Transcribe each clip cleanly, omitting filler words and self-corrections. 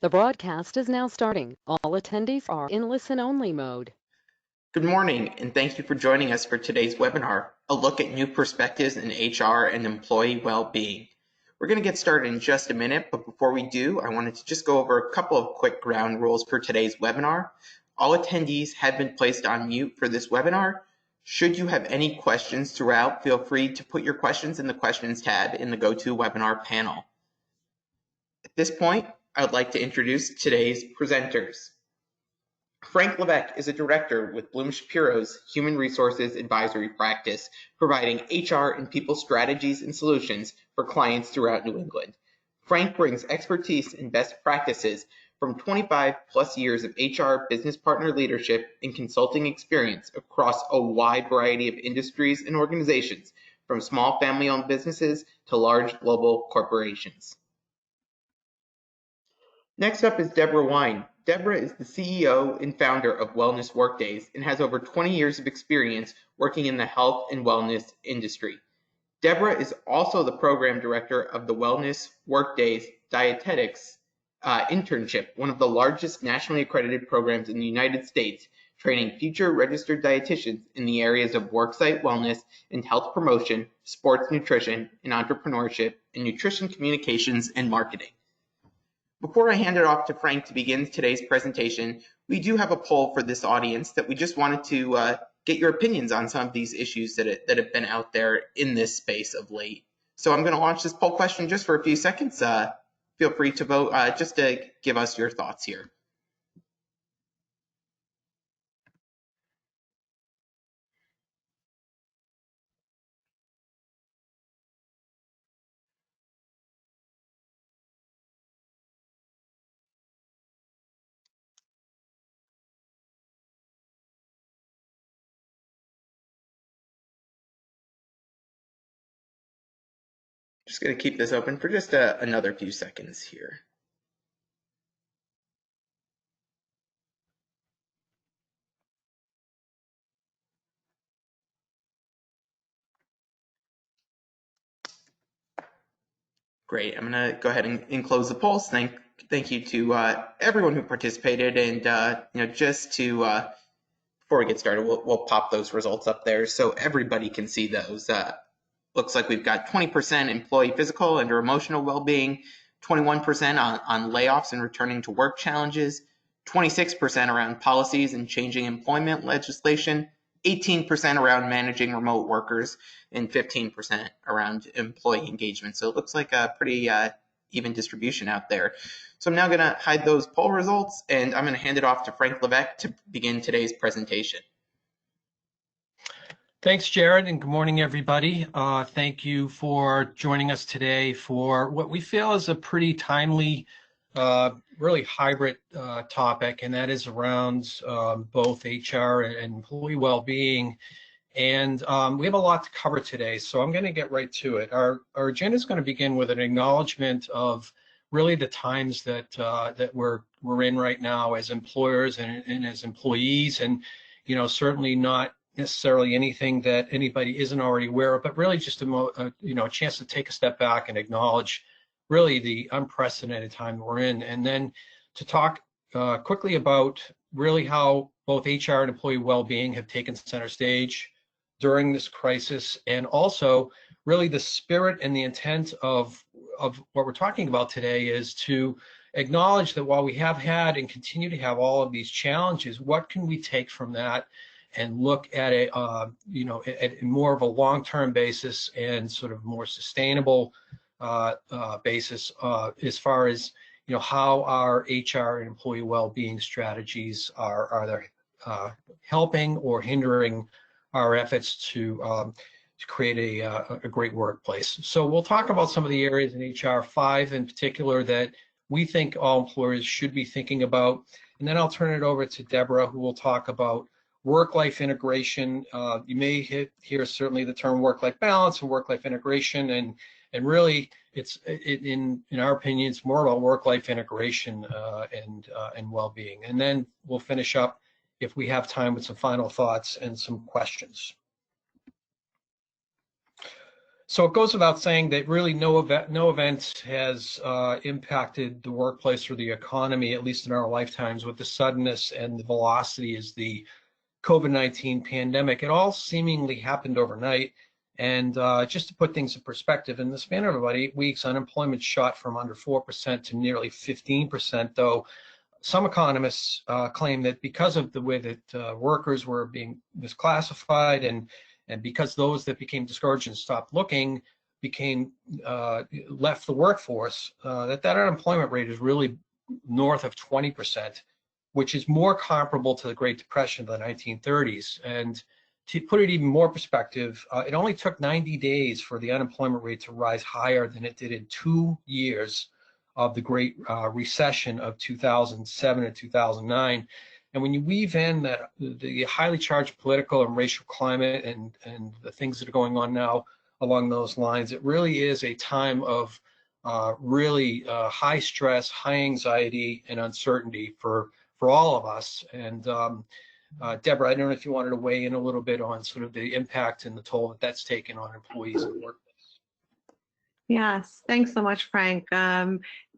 The broadcast is now starting. All attendees are in listen-only mode. Good morning, and thank you for joining us for today's webinar, a look at new perspectives in HR and employee well-being. We're going to get started in just a minute, but before we do, I wanted to just go over a couple of quick ground rules for today's webinar. All attendees have been placed on mute for this webinar. Should you have any questions throughout, feel free to put your questions in the questions tab in the GoToWebinar panel. At this point, I would like to introduce today's presenters. Frank Levesque is a director with Bloom Shapiro's Human Resources Advisory Practice, providing HR and people strategies and solutions for clients throughout New England. Frank brings expertise and best practices from 25 plus years of HR business partner leadership and consulting experience across a wide variety of industries and organizations, from small family-owned businesses to large global corporations. Next up is Deborah Wine. Deborah is the CEO and founder of Wellness Workdays and has over 20 years of experience working in the health and wellness industry. Deborah is also the program director of the Wellness Workdays Dietetics Internship, one of the largest nationally accredited programs in the United States, training future registered dietitians in the areas of worksite wellness and health promotion, sports nutrition, and entrepreneurship, and nutrition communications and marketing. Before I hand it off to Frank to begin today's presentation, we do have a poll for this audience that we just wanted to get your opinions on some of these issues that have been out there in this space of late. So I'm going to launch this poll question just for a few seconds. Feel free to vote just to give us your thoughts here. Just going to keep this open for just another few seconds here. Great. I'm going to go ahead and close the polls. Thank you to everyone who participated, and just to before we get started, we'll pop those results up there so everybody can see those. Looks like we've got 20% employee physical and or emotional well-being, 21% on layoffs and returning to work challenges, 26% around policies and changing employment legislation, 18% around managing remote workers, and 15% around employee engagement. So it looks like a pretty even distribution out there. So I'm now going to hide those poll results, and I'm going to hand it off to Frank Levesque to begin today's presentation. Thanks, Jared, and good morning, everybody. Thank you for joining us today for what we feel is a pretty timely, really hybrid topic, and that is around both HR and employee well-being. And we have a lot to cover today, so I'm going to get right to it. Our agenda is going to begin with an acknowledgement of really the times that that we're in right now as employers and as employees, and certainly not necessarily anything that anybody isn't already aware of, but really just a chance to take a step back and acknowledge really the unprecedented time we're in, and then to talk quickly about really how both HR and employee well-being have taken center stage during this crisis, and also really the spirit and the intent of what we're talking about today is to acknowledge that while we have had and continue to have all of these challenges, what can we take from that and look at a at more of a long-term basis and sort of more sustainable basis as far as how our HR and employee well-being strategies are there helping or hindering our efforts to create a great workplace. So we'll talk about some of the areas in HR 5 in particular that we think all employers should be thinking about, and then I'll turn it over to Deborah, who will talk about work-life integration. You may hear certainly the term work-life balance and work-life integration, and really it's in our opinion it's more about work-life integration and well-being. And then we'll finish up if we have time with some final thoughts and some questions. So it goes without saying that really no event has impacted the workplace or the economy, at least in our lifetimes, with the suddenness and the velocity as the COVID-19 pandemic. It all seemingly happened overnight. And just to put things in perspective, in the span of about 8 weeks, unemployment shot from under 4% to nearly 15%, though some economists claim that because of the way that workers were being misclassified and because those that became discouraged and stopped looking became left the workforce, that unemployment rate is really north of 20%, which is more comparable to the Great Depression of the 1930s. And to put it even more perspective, it only took 90 days for the unemployment rate to rise higher than it did in 2 years of the Great Recession of 2007 and 2009. And when you weave in that the highly charged political and racial climate and the things that are going on now along those lines, it really is a time of really high stress, high anxiety, and uncertainty for all of us. And Deborah, I don't know if you wanted to weigh in a little bit on sort of the impact and the toll that that's taken on employees and work. Yes, thanks so much, Frank.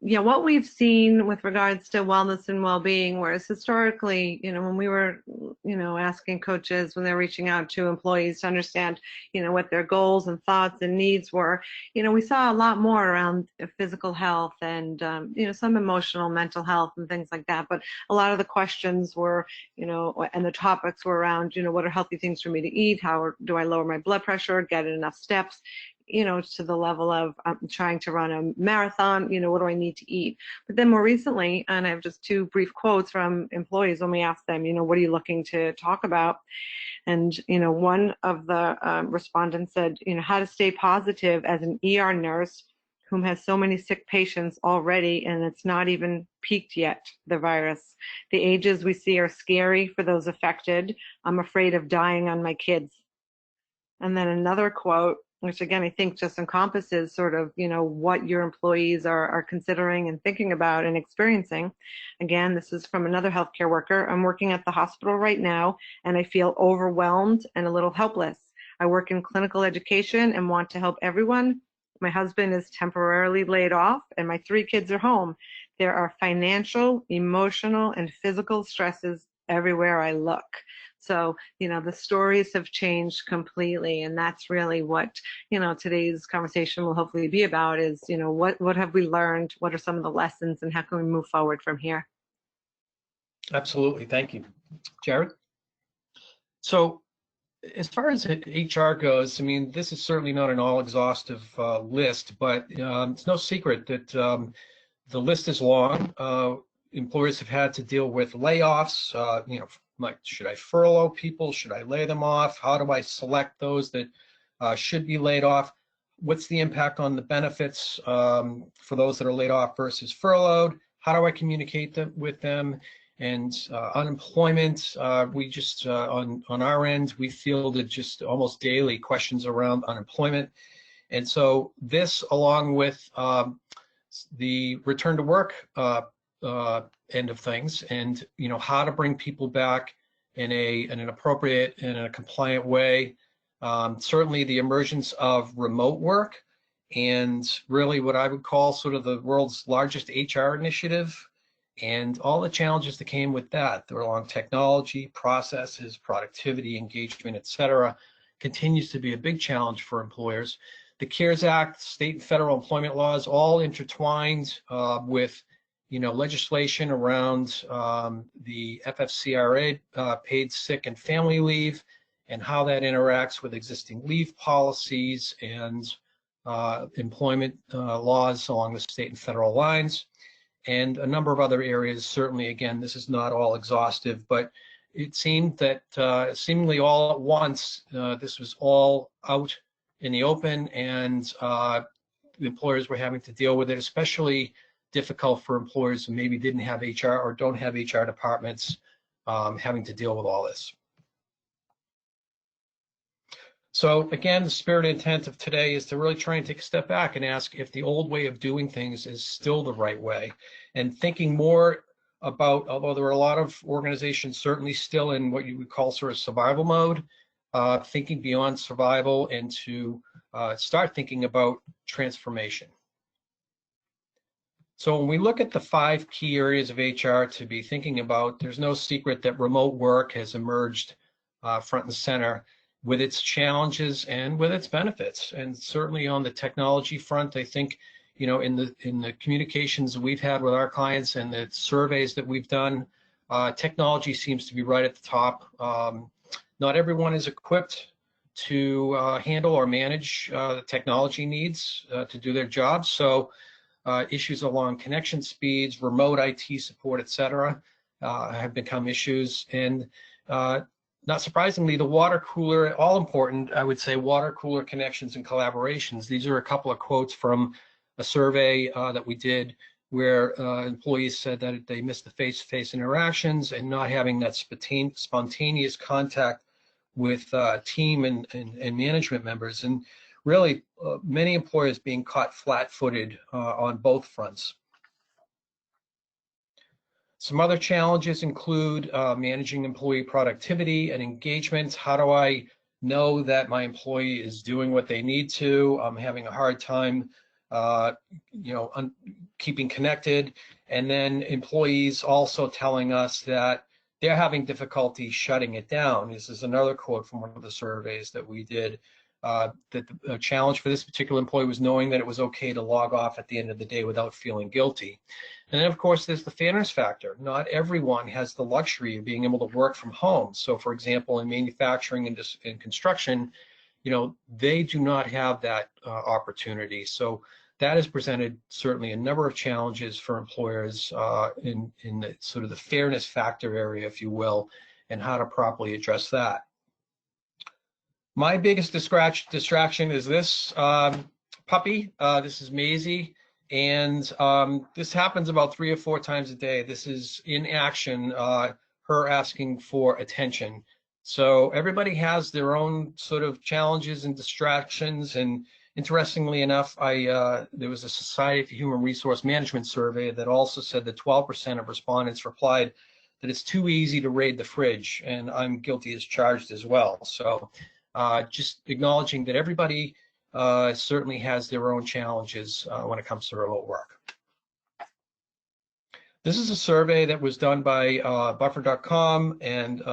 Yeah, what we've seen with regards to wellness and well-being, whereas historically, when we were, asking coaches when they're reaching out to employees to understand, what their goals and thoughts and needs were, we saw a lot more around physical health and, some emotional, mental health and things like that. But a lot of the questions were, and the topics were around, what are healthy things for me to eat? How do I lower my blood pressure, get enough steps? To the level of I'm trying to run a marathon, what do I need to eat? But then more recently, and I have just 2 brief quotes from employees when we asked them, what are you looking to talk about? And, one of the respondents said, how to stay positive as an ER nurse whom has so many sick patients already, and it's not even peaked yet, the virus. The ages we see are scary for those affected. I'm afraid of dying on my kids. And then another quote, which again, I think just encompasses sort of, what your employees are considering and thinking about and experiencing. Again, this is from another healthcare worker. I'm working at the hospital right now, and I feel overwhelmed and a little helpless. I work in clinical education and want to help everyone. My husband is temporarily laid off, and my 3 kids are home. There are financial, emotional, and physical stresses everywhere I look. So, the stories have changed completely, and that's really what, today's conversation will hopefully be about is, what have we learned? What are some of the lessons, and how can we move forward from here? Absolutely. Thank you. Jared? So as far as HR goes, I mean, this is certainly not an all-exhaustive list, but it's no secret that the list is long. Employers have had to deal with layoffs, like, should I furlough people? Should I lay them off? How do I select those that should be laid off? What's the impact on the benefits for those that are laid off versus furloughed? How do I communicate with them? And unemployment, we just, on our end, we fielded just almost daily questions around unemployment. And so this, along with the return to work end of things, and how to bring people back in an appropriate and a compliant way. Certainly the emergence of remote work, and really what I would call sort of the world's largest HR initiative, and all the challenges that came with that. They're along technology, processes, productivity, engagement, etc., continues to be a big challenge for employers. The CARES Act, state and federal employment laws, all intertwined with legislation around the FFCRA, paid sick and family leave, and how that interacts with existing leave policies and employment laws along the state and federal lines, and a number of other areas. Certainly, again, this is not all exhaustive, but it seemed that seemingly all at once, this was all out in the open, and the employers were having to deal with it, especially difficult for employers who maybe didn't have HR or don't have HR departments having to deal with all this. So again, the spirit and intent of today is to really try and take a step back and ask if the old way of doing things is still the right way, and thinking more about, although there are a lot of organizations certainly still in what you would call sort of survival mode, thinking beyond survival into start thinking about transformation. So when we look at the 5 key areas of HR to be thinking about, there's no secret that remote work has emerged front and center with its challenges and with its benefits. And certainly on the technology front, I think, you know, in the communications we've had with our clients and the surveys that we've done, technology seems to be right at the top. Not everyone is equipped to handle or manage the technology needs to do their jobs. So issues along connection speeds, remote IT support, et cetera, have become issues. And not surprisingly, the water cooler, all important, I would say, water cooler connections and collaborations. These are a couple of quotes from a survey that we did where employees said that they missed the face-to-face interactions and not having that spontaneous contact with team and management members. And really, many employers being caught flat-footed on both fronts. Some other challenges include managing employee productivity and engagement. How do I know that my employee is doing what they need to? I'm having a hard time, keeping connected. And then employees also telling us that they're having difficulty shutting it down. This is another quote from one of the surveys that we did. That the challenge for this particular employee was knowing that it was okay to log off at the end of the day without feeling guilty. And then, of course, there's the fairness factor. Not everyone has the luxury of being able to work from home. So, for example, in manufacturing and construction, you know, they do not have that opportunity. So that has presented certainly a number of challenges for employers in the sort of the fairness factor area, if you will, and how to properly address that. My biggest distraction is this puppy. This is Maisie, and this happens about 3 or 4 times a day. This is in action, her asking for attention. So everybody has their own sort of challenges and distractions. And interestingly enough, there was a Society for Human Resource Management survey that also said that 12% of respondents replied that it's too easy to raid the fridge, and I'm guilty as charged as well. So just acknowledging that everybody certainly has their own challenges when it comes to remote work. This is a survey that was done by Buffer.com, and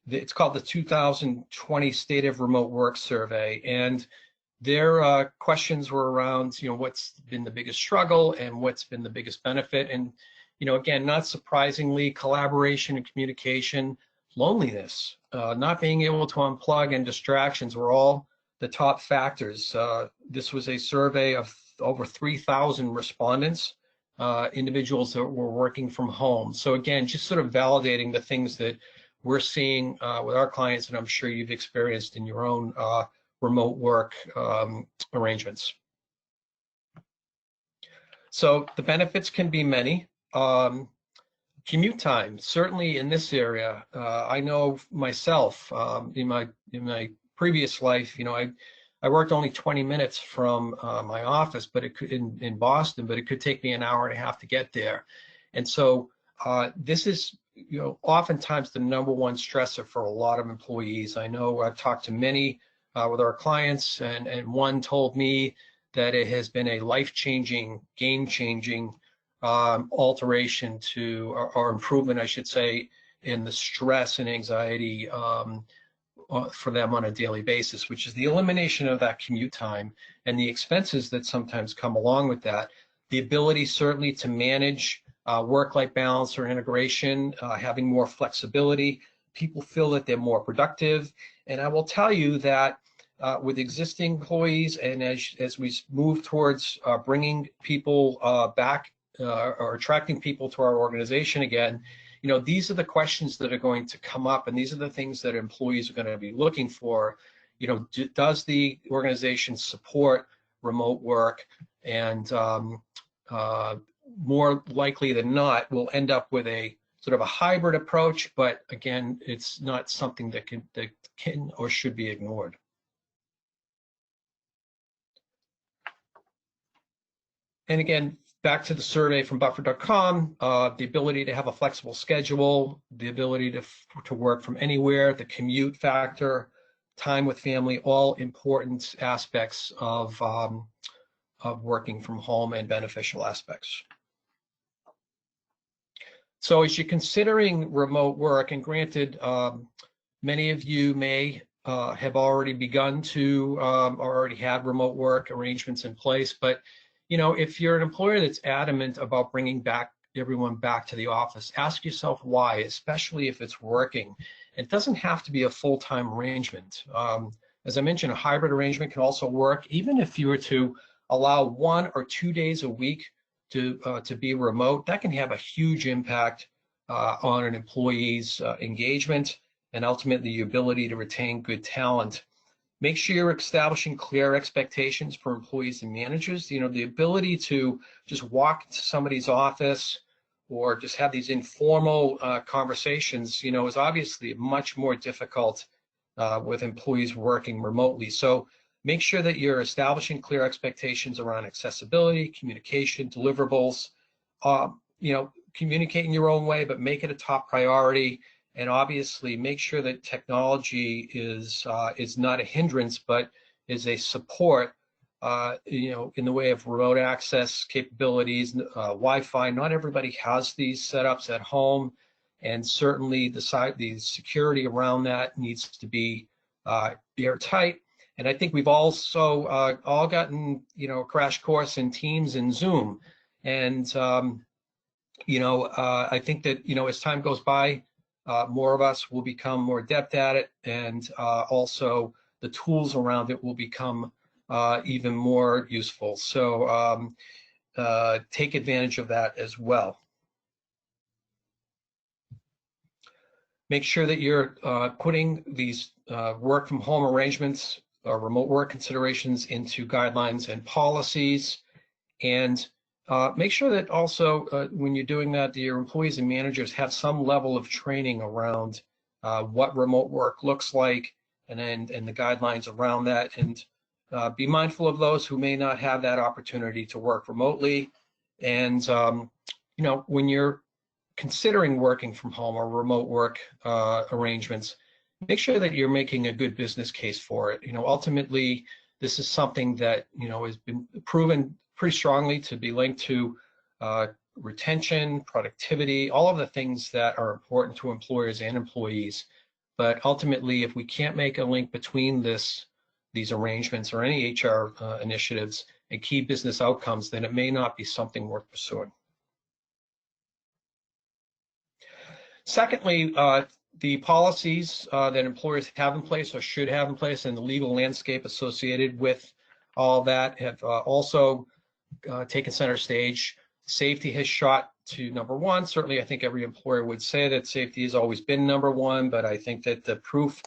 it's called the 2020 State of Remote Work Survey. And their questions were around, you know, what's been the biggest struggle and what's been the biggest benefit. And, you know, again, not surprisingly, collaboration and communication, loneliness, not being able to unplug, and distractions were all the top factors. This was a survey of over 3,000 respondents, individuals that were working from home. So again, just sort of validating the things that we're seeing with our clients, and I'm sure you've experienced in your own remote work arrangements. So the benefits can be many. Commute time, certainly in this area, I know myself in my previous life, you know, I worked only 20 minutes from my office, but it could in Boston, but it could take me an hour and a half to get there. And so this is, you know, oftentimes the #1 stressor for a lot of employees. I know I've talked to many with our clients, and one told me that it has been a life-changing, game-changing alteration to, or improvement, I should say, in the stress and anxiety for them on a daily basis, which is the elimination of that commute time and the expenses that sometimes come along with that. The ability certainly to manage work-life balance or integration, having more flexibility. People feel that they're more productive. And I will tell you that with existing employees, and as we move towards bringing people back or attracting people to our organization again, you know, these are the questions that are going to come up, and these are the things that employees are going to be looking for. You know, does the organization support remote work? And more likely than not, we'll end up with a sort of a hybrid approach, but again, it's not something that can or should be ignored. And again, back to the survey from Buffer.com, the ability to have a flexible schedule, the ability to work from anywhere, the commute factor, time with family, all important aspects of working from home and beneficial aspects. So as you're considering remote work, and granted, many of you may have already begun to or already had remote work arrangements in place, but if you're an employer that's adamant about bringing everyone back to the office, ask yourself why, especially if it's working. It doesn't have to be a full-time arrangement. As I mentioned, a hybrid arrangement can also work, even if you were to allow 1 or 2 days a week to be remote. That can have a huge impact on an employee's engagement and ultimately the ability to retain good talent. Make sure you're establishing clear expectations for employees and managers. The ability to just walk into somebody's office or just have these informal conversations, is obviously much more difficult with employees working remotely. So make sure that you're establishing clear expectations around accessibility, communication, deliverables. Communicate in your own way, but make it a top priority. And obviously make sure that technology is not a hindrance, but is a support, in the way of remote access capabilities, Wi-Fi. Not everybody has these setups at home, and certainly the security around that needs to be airtight. And I think we've also all gotten, a crash course in Teams and Zoom. And, I think that, as time goes by, more of us will become more adept at it, and also the tools around it will become even more useful. So take advantage of that as well. Make sure that you're putting these work from home arrangements or remote work considerations into guidelines and policies, and make sure that also when you're doing that, your employees and managers have some level of training around what remote work looks like, and the guidelines around that, and be mindful of those who may not have that opportunity to work remotely. And when you're considering working from home or remote work arrangements, make sure that you're making a good business case for it. Ultimately, this is something that has been proven pretty strongly to be linked to retention, productivity, all of the things that are important to employers and employees. But ultimately, if we can't make a link between these arrangements or any HR initiatives and key business outcomes, then it may not be something worth pursuing. Secondly, the policies that employers have in place or should have in place, and the legal landscape associated with all that have also taken center stage. Safety has shot to number one. Certainly, I think every employer would say that safety has always been number one, but I think that the proof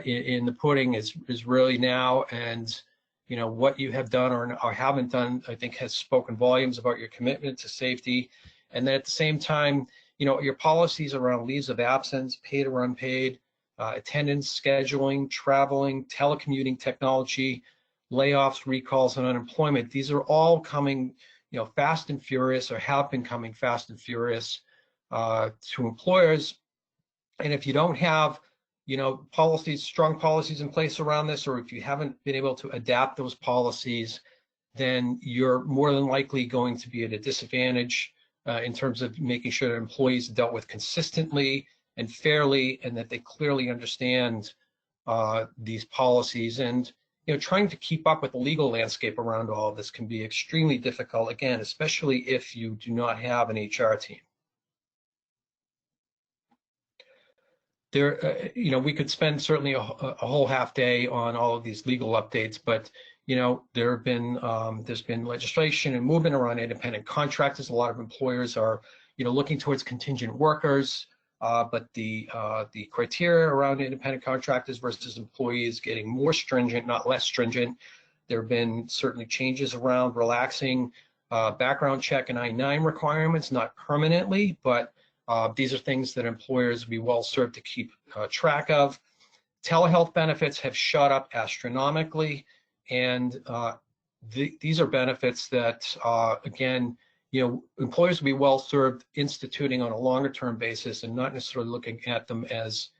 in the pudding is really now, and what you have done or haven't done, I think, has spoken volumes about your commitment to safety. And then at the same time, your policies around leaves of absence, paid or unpaid, attendance, scheduling, traveling, telecommuting technology, layoffs, recalls, and unemployment. These are all coming, fast and furious, or have been coming fast and furious to employers. And if you don't have, policies, strong policies in place around this, or if you haven't been able to adapt those policies, then you're more than likely going to be at a disadvantage in terms of making sure that employees are dealt with consistently and fairly, and that they clearly understand these policies. And trying to keep up with the legal landscape around all of this can be extremely difficult, again, especially if you do not have an HR team. There, we could spend certainly a whole half day on all of these legal updates, but there's been legislation and movement around independent contractors. A lot of employers are looking towards contingent workers, but the criteria around independent contractors versus employees getting more stringent, not less stringent. There have been certainly changes around relaxing background check and I-9 requirements, not permanently, but these are things that employers would be well served to keep track of. Telehealth benefits have shot up astronomically, and these are benefits that, again, employers will be well served instituting on a longer term basis, and not necessarily looking at them as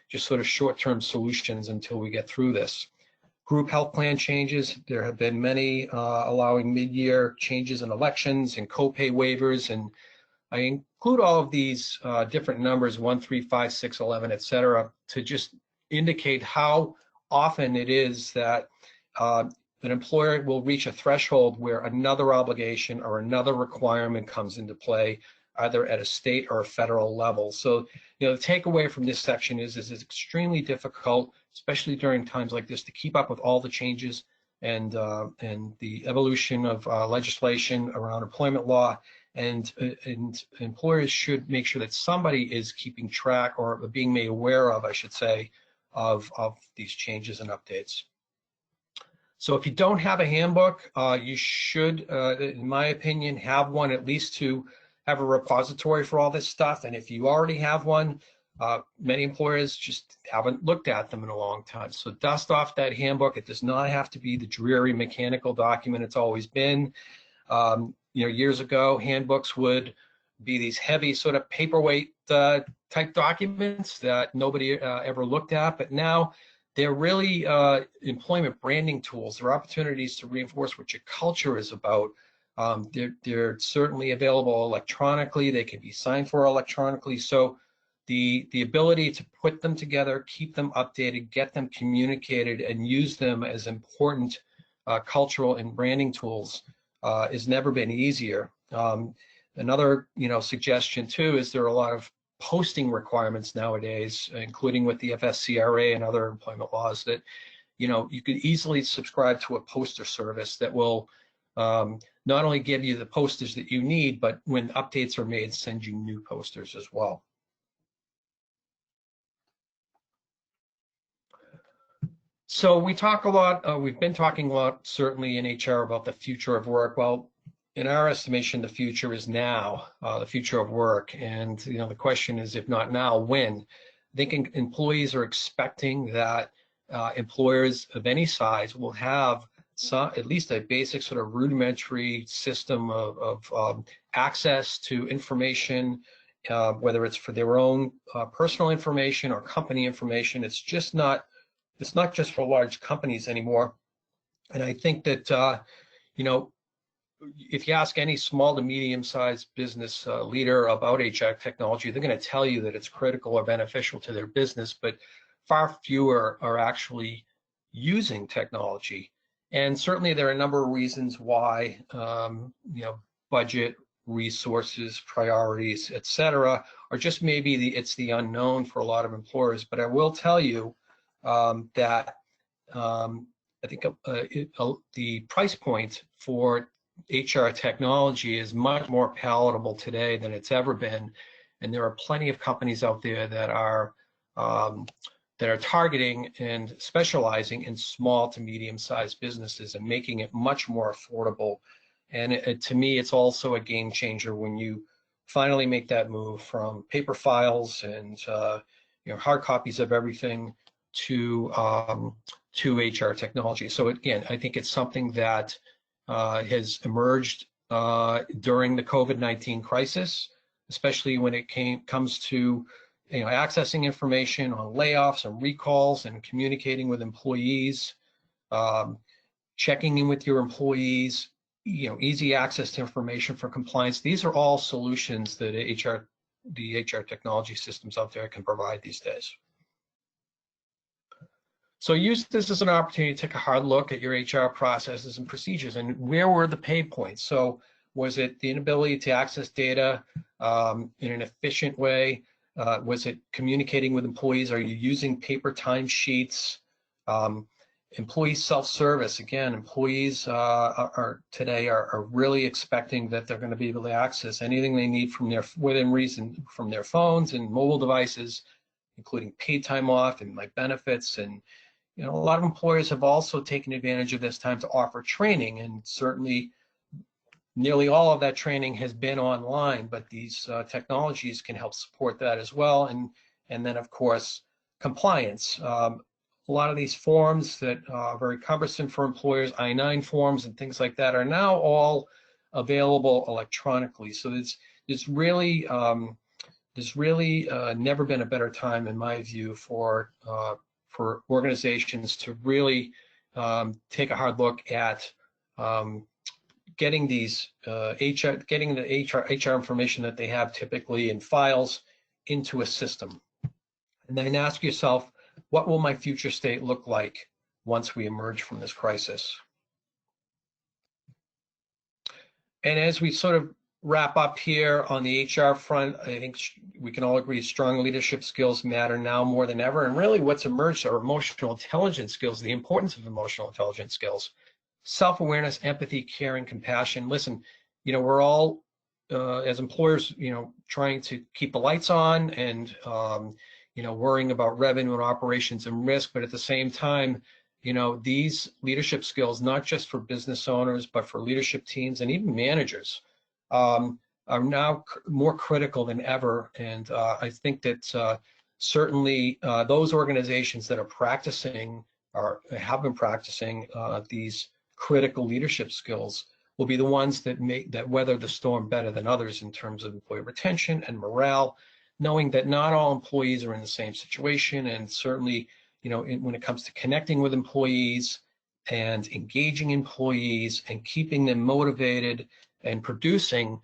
just sort of short-term solutions until we get through this. Group health plan changes. There have been many allowing mid-year changes in elections and copay waivers, and I include all of these different numbers, 1, 3, 5, 6, 11, et cetera, to just indicate how often it is that an employer will reach a threshold where another obligation or another requirement comes into play, either at a state or a federal level. So, the takeaway from this section is it's extremely difficult, especially during times like this, to keep up with all the changes and the evolution of legislation around employment law. And employers should make sure that somebody is keeping track, or being made aware of, I should say, of these changes and updates. So if you don't have a handbook, you should, in my opinion, have one, at least to have a repository for all this stuff. And if you already have one, many employers just haven't looked at them in a long time. So dust off that handbook. It does not have to be the dreary mechanical document it's always been. Years ago, handbooks would be these heavy sort of paperweight type documents that nobody ever looked at, but now they're really employment branding tools. They're opportunities to reinforce what your culture is about. They're certainly available electronically. They can be signed for electronically. So the ability to put them together, keep them updated, get them communicated, and use them as important cultural and branding tools has never been easier. Another suggestion too is there are a lot of posting requirements nowadays, including with the FSCRA and other employment laws, that you could easily subscribe to a poster service that will not only give you the posters that you need, but when updates are made, send you new posters as well. So we talk a lot, we've been talking a lot, certainly in HR, about the future of work. Well, in our estimation, the future is now, the future of work. And the question is, if not now, when? I think employees are expecting that employers of any size will have at least a basic sort of rudimentary system of access to information, whether it's for their own personal information or company information. It's not just for large companies anymore. And I think that, if you ask any small to medium-sized business leader about HR technology, they're going to tell you that it's critical or beneficial to their business, but far fewer are actually using technology. And certainly there are a number of reasons why, budget, resources, priorities, et cetera, or just maybe it's the unknown for a lot of employers. But I will tell you that I think the price point for HR technology is much more palatable today than it's ever been, and there are plenty of companies out there that are targeting and specializing in small to medium-sized businesses and making it much more affordable. And to me, it's also a game changer when you finally make that move from paper files and hard copies of everything to HR technology. So again, I think it's something that has emerged during the COVID-19 crisis, especially when it comes to accessing information on layoffs and recalls and communicating with employees, checking in with your employees, easy access to information for compliance. These are all solutions that the HR technology systems out there can provide these days. So use this as an opportunity to take a hard look at your HR processes and procedures, and where were the pain points? So was it the inability to access data in an efficient way? Was it communicating with employees? Are you using paper timesheets? Employee self-service. Again, employees today are really expecting that they're going to be able to access anything they need within reason from their phones and mobile devices, including paid time off and like benefits. And a lot of employers have also taken advantage of this time to offer training, and certainly nearly all of that training has been online, but these technologies can help support that as well. And then, of course, compliance. A lot of these forms that are very cumbersome for employers, I-9 forms and things like that, are now all available electronically. So there's really there's really never been a better time, in my view, for organizations to really take a hard look at getting these getting the HR information that they have typically in files into a system, and then ask yourself, what will my future state look like once we emerge from this crisis? And as we sort of wrap up here on the HR front, I think we can all agree strong leadership skills matter now more than ever. And really what's emerged are emotional intelligence skills, the importance of emotional intelligence skills, self-awareness, empathy, caring, compassion. Listen, we're all, as employers, trying to keep the lights on and, worrying about revenue and operations and risk, but at the same time, these leadership skills, not just for business owners, but for leadership teams and even managers, are now more critical than ever. And I think that certainly those organizations that are practicing or have been practicing these critical leadership skills will be the ones that weather the storm better than others in terms of employee retention and morale, knowing that not all employees are in the same situation, and certainly when it comes to connecting with employees and engaging employees and keeping them motivated and producing,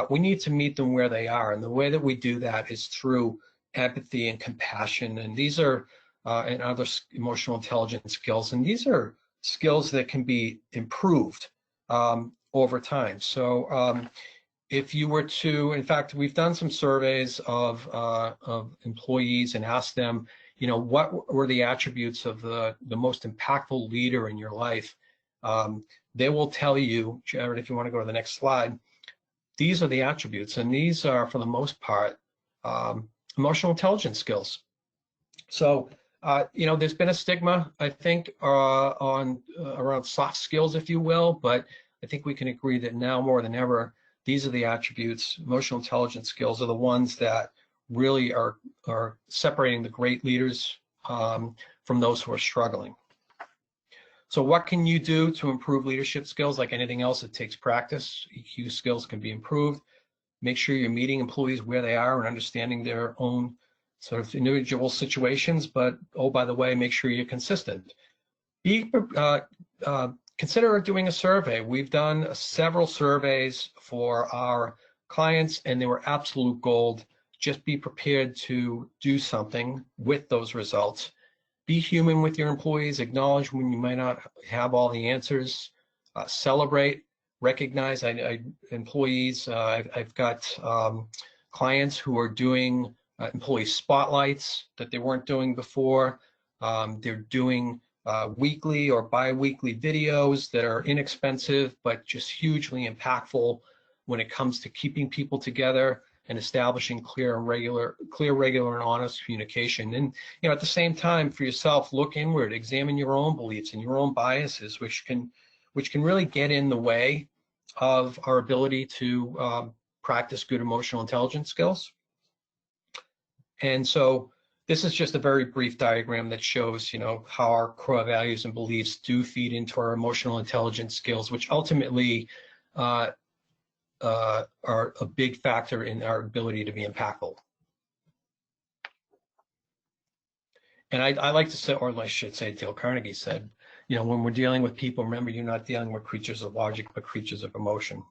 we need to meet them where they are. And the way that we do that is through empathy and compassion. And these are, and other emotional intelligence skills. And these are skills that can be improved over time. So if you were to, in fact, we've done some surveys of employees and asked them, what were the attributes of the most impactful leader in your life? They will tell you, Jared, if you want to go to the next slide, these are the attributes, and these are, for the most part, emotional intelligence skills. So, there's been a stigma, I think, around soft skills, if you will, but I think we can agree that now more than ever, these are the attributes. Emotional intelligence skills are the ones that really are separating the great leaders from those who are struggling. So what can you do to improve leadership skills? Like anything else, it takes practice. EQ skills can be improved. Make sure you're meeting employees where they are and understanding their own sort of individual situations, but oh, by the way, make sure you're consistent. Consider doing a survey. We've done several surveys for our clients, and they were absolute gold. Just be prepared to do something with those results. Be human with your employees. Acknowledge when you might not have all the answers. Celebrate, recognize employees. I've got clients who are doing employee spotlights that they weren't doing before. They're doing weekly or bi-weekly videos that are inexpensive but just hugely impactful when it comes to keeping people together and establishing clear, regular, and honest communication. And at the same time, for yourself, look inward, examine your own beliefs and your own biases, which can really get in the way of our ability to practice good emotional intelligence skills. And so this is just a very brief diagram that shows, how our core values and beliefs do feed into our emotional intelligence skills, which ultimately are a big factor in our ability to be impactful. And I like to say, or I should say, Dale Carnegie said, when we're dealing with people, remember, you're not dealing with creatures of logic, but creatures of emotion.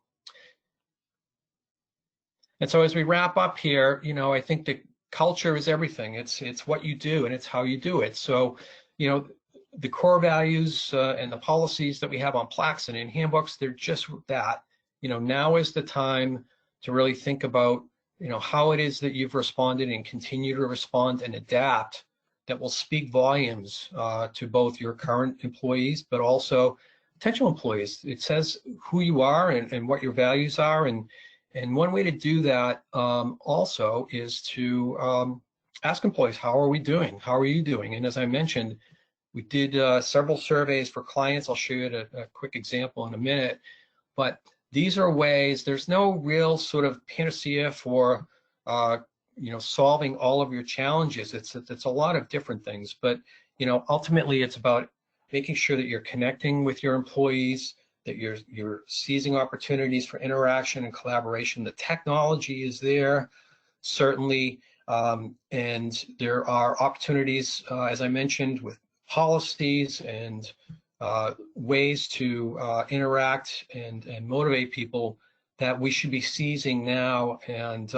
And so as we wrap up here, I think that culture is everything. It's what you do and it's how you do it. So, the core values and the policies that we have on plaques and in handbooks, they're just that. Now is the time to really think about, how it is that you've responded and continue to respond and adapt, that will speak volumes to both your current employees, but also potential employees. It says who you are and what your values are. And one way to do that also is to ask employees, how are we doing? How are you doing? And as I mentioned, we did several surveys for clients. I'll show you a quick example in a minute. But these are ways, there's no real sort of panacea for solving all of your challenges. It's a lot of different things. But ultimately, it's about making sure that you're connecting with your employees, that you're seizing opportunities for interaction and collaboration. The technology is there. certainly. And there are opportunities, as I mentioned, with policies and ways to interact and motivate people that we should be seizing now, and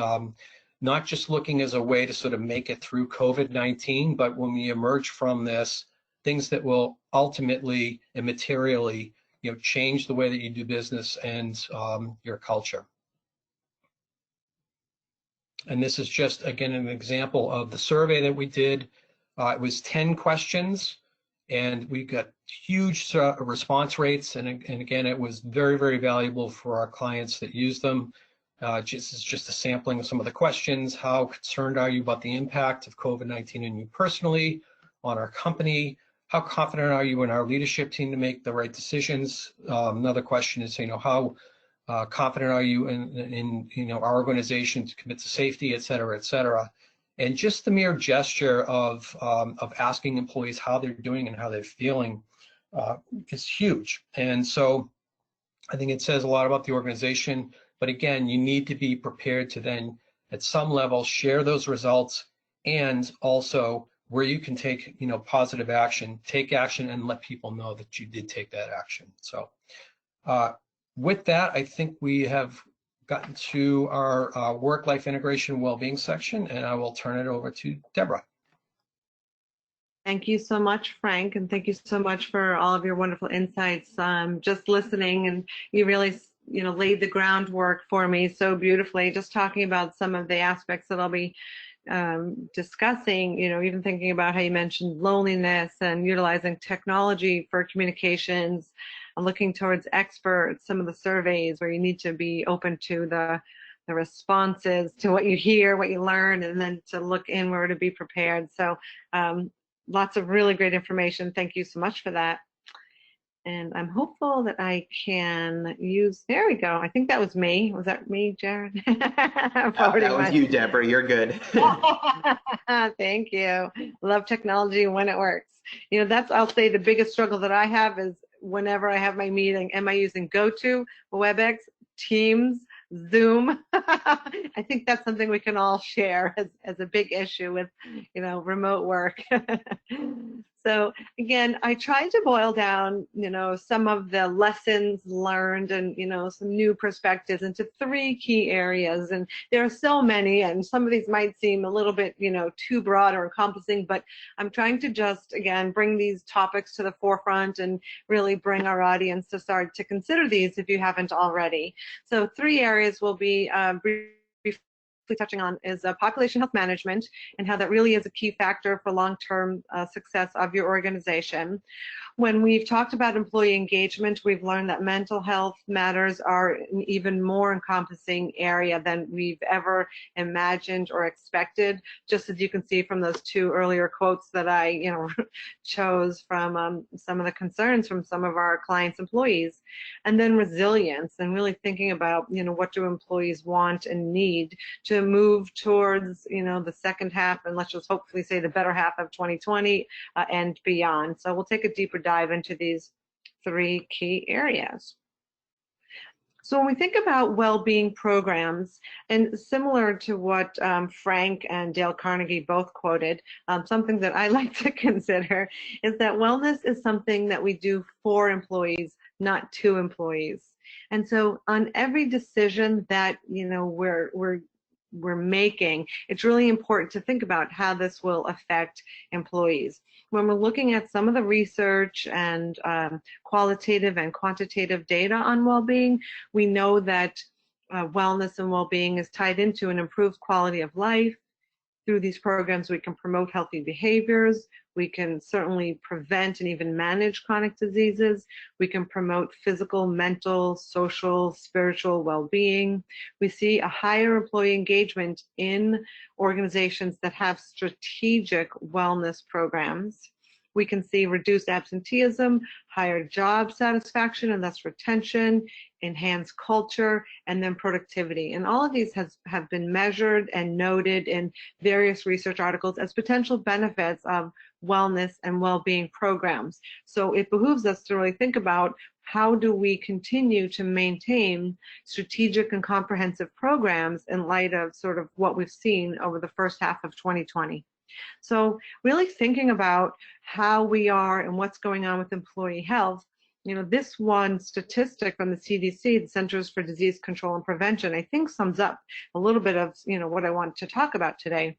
not just looking as a way to sort of make it through COVID-19, but when we emerge from this, things that will ultimately and materially, change the way that you do business and your culture. And this is just, again, an example of the survey that we did. It was 10 questions, and we got huge response rates. And again, it was very, very valuable for our clients that use them. This is just a sampling of some of the questions. How concerned are you about the impact of COVID-19 on you personally, on our company? How confident are you in our leadership team to make the right decisions? Another question is, how confident are you in our organization to commit to safety, et cetera, et cetera. And just the mere gesture of asking employees how they're doing and how they're feeling is huge. And so I think it says a lot about the organization. But again, you need to be prepared to then, at some level, share those results, and also where you can take, positive action, take action, and let people know that you did take that action. So with that, I think we have gotten to our work-life integration well-being section, and I will turn it over to Deborah. Thank you so much, Frank, and thank you so much for all of your wonderful insights. Just listening, and you really, laid the groundwork for me so beautifully, just talking about some of the aspects that I'll be discussing, even thinking about how you mentioned loneliness and utilizing technology for communications, looking towards experts, some of the surveys where you need to be open to the responses to what you hear, what you learn, and then to look inward to be prepared. So lots of really great information. Thank you so much for that. And I'm hopeful that I can use, there we go. I think that was me. Was that me, Jared? That was you, Deborah. You're good. Thank you. Love technology when it works. That's, I'll say, the biggest struggle that I have is whenever I have my meeting, am I using GoTo, WebEx, Teams, Zoom? I think that's something we can all share as a big issue with, remote work. So again, I tried to boil down, some of the lessons learned and, some new perspectives into 3 key areas. And there are so many, and some of these might seem a little bit, too broad or encompassing, but I'm trying to just, again, bring these topics to the forefront and really bring our audience to start to consider these if you haven't already. So 3 areas we'll be briefly touching on is population health management, and how that really is a key factor for long-term success of your organization. When we've talked about employee engagement, we've learned that mental health matters are an even more encompassing area than we've ever imagined or expected, just as you can see from those 2 earlier quotes that I chose from some of the concerns from some of our clients' employees. And then resilience, and really thinking about what do employees want and need to move towards the second half, and let's just hopefully say the better half of 2020 and beyond. So we'll take a deeper dive into these 3 key areas. So when we think about well-being programs, and similar to what Frank and Dale Carnegie both quoted, something that I like to consider is that wellness is something that we do for employees, not to employees. And so on every decision that we're making, it's really important to think about how this will affect employees. When we're looking at some of the research and qualitative and quantitative data on well-being, we know that wellness and well-being is tied into an improved quality of life. Through these programs, we can promote healthy behaviors. We can certainly prevent and even manage chronic diseases. We can promote physical, mental, social, spiritual well-being. We see a higher employee engagement in organizations that have strategic wellness programs. we can see reduced absenteeism, higher job satisfaction and thus retention, enhanced culture, and then productivity. And all of these have been measured and noted in various research articles as potential benefits of wellness and well-being programs. So it behooves us to really think about how do we continue to maintain strategic and comprehensive programs in light of sort of what we've seen over the first half of 2020. So really thinking about how we are and what's going on with employee health. This one statistic from the CDC, the Centers for Disease Control and Prevention, I think sums up a little bit of, what I want to talk about today.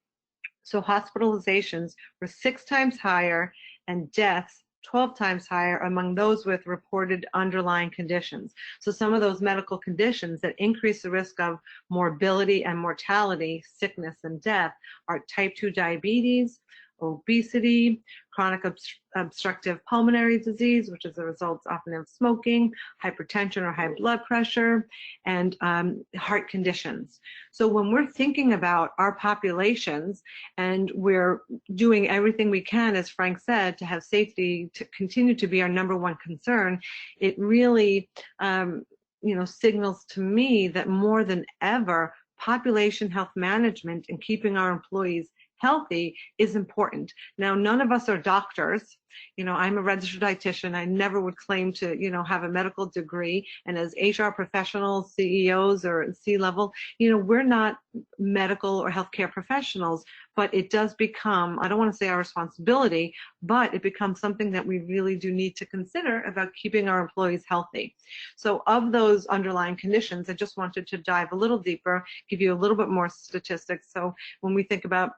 So hospitalizations were 6 times higher and deaths 12 times higher among those with reported underlying conditions. So some of those medical conditions that increase the risk of morbidity and mortality, sickness and death, are type 2 diabetes, obesity, chronic obstructive pulmonary disease, which is a result often of smoking, hypertension or high blood pressure, and heart conditions. So when we're thinking about our populations and we're doing everything we can, as Frank said, to have safety to continue to be our number one concern, it really signals to me that more than ever, population health management and keeping our employees healthy is important. Now, none of us are doctors. I'm a registered dietitian. I never would claim to, have a medical degree. And as HR professionals, CEOs or C-level, we're not medical or healthcare professionals, but it does become, I don't want to say our responsibility, but it becomes something that we really do need to consider about keeping our employees healthy. So of those underlying conditions, I just wanted to dive a little deeper, give you a little bit more statistics. So when we think about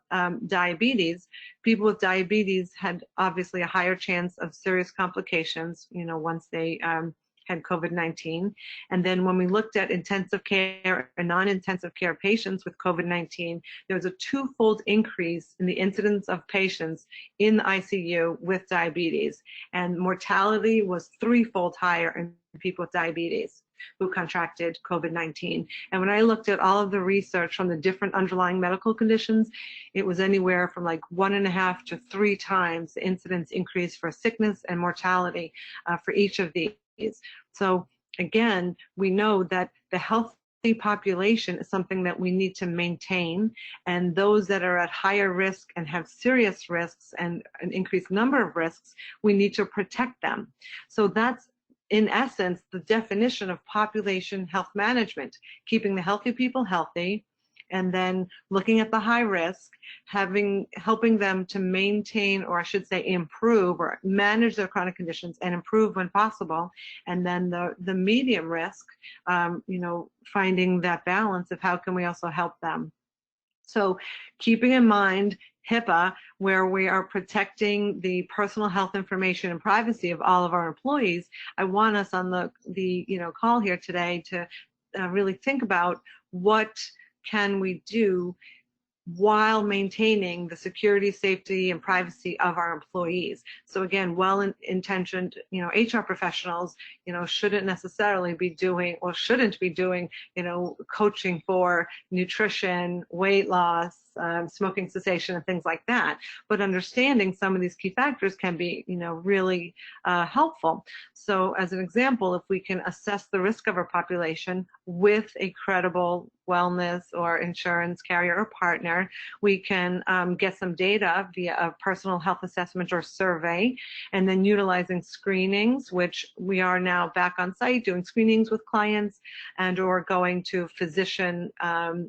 diabetes, people with diabetes had obviously a higher chance of serious complications, once they had COVID-19. And then when we looked at intensive care and non-intensive care patients with COVID-19, there was a 2-fold increase in the incidence of patients in the ICU with diabetes. And mortality was 3-fold higher in people with diabetes who contracted COVID-19. And when I looked at all of the research from the different underlying medical conditions, it was anywhere from like 1.5 to 3 times the incidence increase for sickness and mortality for each of these. So again, we know that the healthy population is something that we need to maintain, and those that are at higher risk and have serious risks and an increased number of risks, we need to protect them. So that's in essence the definition of population health management, keeping the healthy people healthy, and then looking at the high risk, helping them to maintain, or I should say improve or manage their chronic conditions and improve when possible. And then the medium risk, finding that balance of how can we also help them. So keeping in mind HIPAA, where we are protecting the personal health information and privacy of all of our employees, I want us on the call here today to really think about what can we do while maintaining the security, safety, and privacy of our employees. So again, well-intentioned, HR professionals, shouldn't necessarily be doing, or shouldn't be doing, coaching for nutrition, weight loss, smoking cessation, and things like that. But understanding some of these key factors can be, really helpful. So as an example, if we can assess the risk of our population with a credible wellness or insurance carrier or partner, we can get some data via a personal health assessment or survey, and then utilizing screenings, which we are now back on site doing screenings with clients, and or going to physician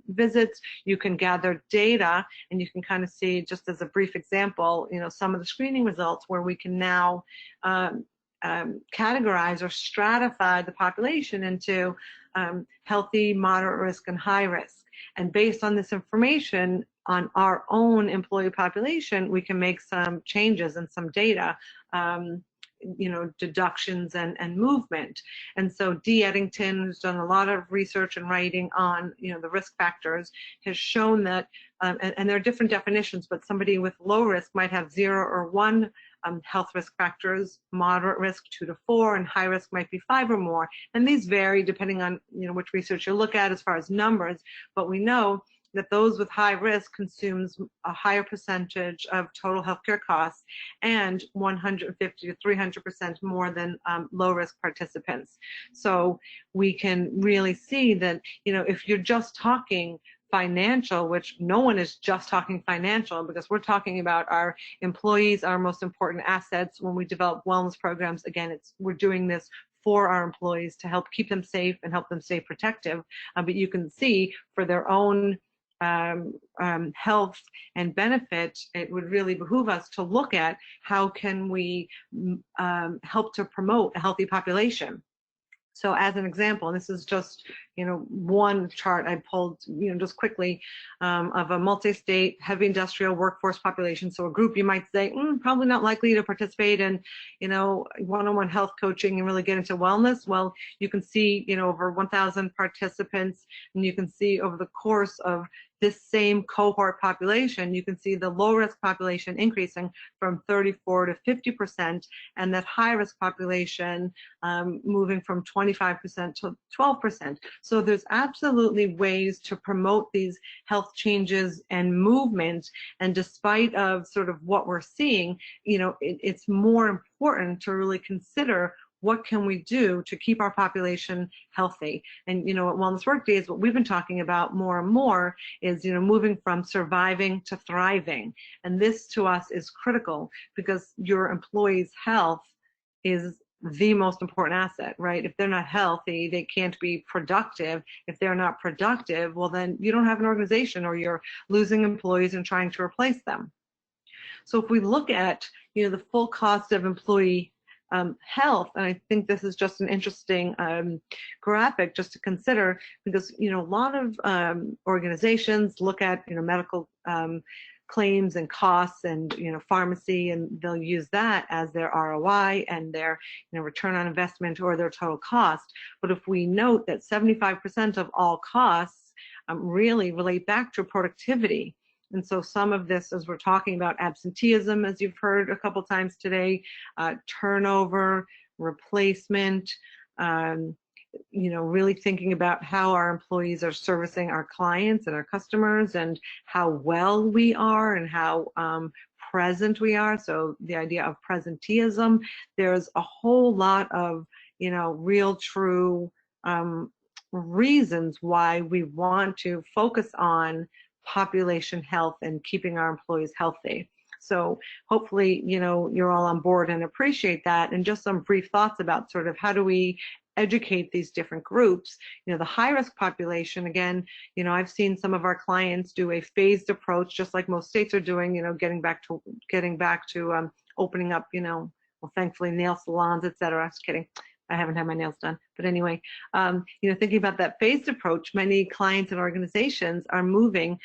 visits. You can gather data and you can kind of see, just as a brief example, some of the screening results where we can now categorize or stratify the population into healthy, moderate risk, and high risk. And based on this information on our own employee population, we can make some changes and some data, deductions and movement. And so Dee Eddington, who's done a lot of research and writing on, the risk factors, has shown that, and there are different definitions, but somebody with low risk might have 0 or 1 health risk factors, moderate risk 2 to 4, and high risk might be 5 or more. And these vary depending on which research you look at as far as numbers, but we know that those with high risk consumes a higher percentage of total healthcare costs and 150 to 300% more than low risk participants. So we can really see that, if you're just talking financial, which no one is just talking financial, because we're talking about our employees, our most important assets. When we develop wellness programs, again, we're doing this for our employees to help keep them safe and help them stay protective. But you can see for their own health and benefit, it would really behoove us to look at how can we help to promote a healthy population. So as an example, and this is just, one chart I pulled, just quickly, of a multi-state heavy industrial workforce population. So a group you might say, probably not likely to participate in, one-on-one health coaching and really get into wellness. Well, you can see, over 1,000 participants, and you can see over the course of this same cohort population, you can see the low-risk population increasing from 34 to 50%, and that high-risk population moving from 25% to 12%. So there's absolutely ways to promote these health changes and movement, and despite of sort of what we're seeing, it's more important to really consider what can we do to keep our population healthy. And at Wellness Workdays, what we've been talking about more and more is moving from surviving to thriving. And this to us is critical, because your employees' health is the most important asset, right? If they're not healthy, they can't be productive. If they're not productive, well, then you don't have an organization, or you're losing employees and trying to replace them. So if we look at the full cost of employee health, and I think this is just an interesting graphic just to consider, because a lot of organizations look at medical claims and costs and pharmacy, and they'll use that as their ROI and their return on investment or their total cost. But if we note that 75% of all costs really relate back to productivity. And so some of this, as we're talking about absenteeism, as you've heard a couple times today, turnover, replacement, really thinking about how our employees are servicing our clients and our customers, and how well we are, and how present we are. So the idea of presenteeism, there's a whole lot of, real true reasons why we want to focus on population health and keeping our employees healthy. So hopefully, you're all on board and appreciate that. And just some brief thoughts about sort of how do we educate these different groups. The high-risk population, again, I've seen some of our clients do a phased approach, just like most states are doing, getting back to opening up, well, thankfully, nail salons, etc. Just kidding. I haven't had my nails done. But anyway, thinking about that phased approach, many clients and organizations are moving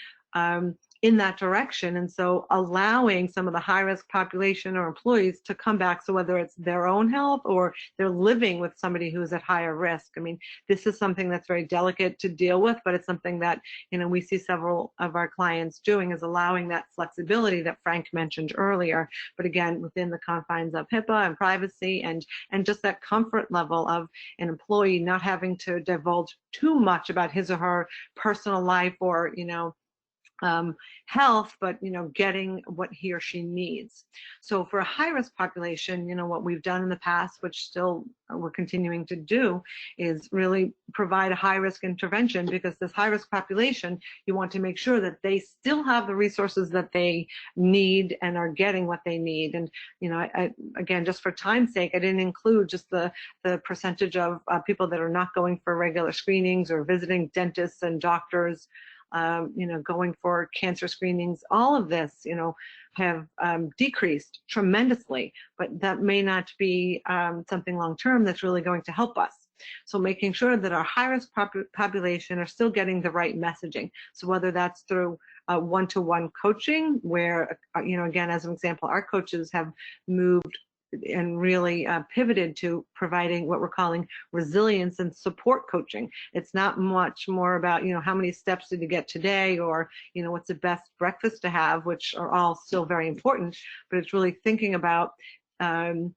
in that direction. And so allowing some of the high-risk population or employees to come back, so whether it's their own health or they're living with somebody who's at higher risk. I mean, this is something that's very delicate to deal with, but it's something that, we see several of our clients doing, is allowing that flexibility that Frank mentioned earlier, but again, within the confines of HIPAA and privacy, and just that comfort level of an employee not having to divulge too much about his or her personal life or, health, but getting what he or she needs. So for a high-risk population, what we've done in the past, which still we're continuing to do, is really provide a high-risk intervention, because this high-risk population, you want to make sure that they still have the resources that they need and are getting what they need. And again, just for time's sake, I didn't include just the percentage of people that are not going for regular screenings or visiting dentists and doctors, going for cancer screenings. All of this, have decreased tremendously, but that may not be something long-term that's really going to help us. So making sure that our high-risk population are still getting the right messaging. So whether that's through one-to-one coaching, where, again, as an example, our coaches have moved and really pivoted to providing what we're calling resilience and support coaching. It's not much more about, how many steps did you get today, or, what's the best breakfast to have, which are all still very important, but it's really thinking about the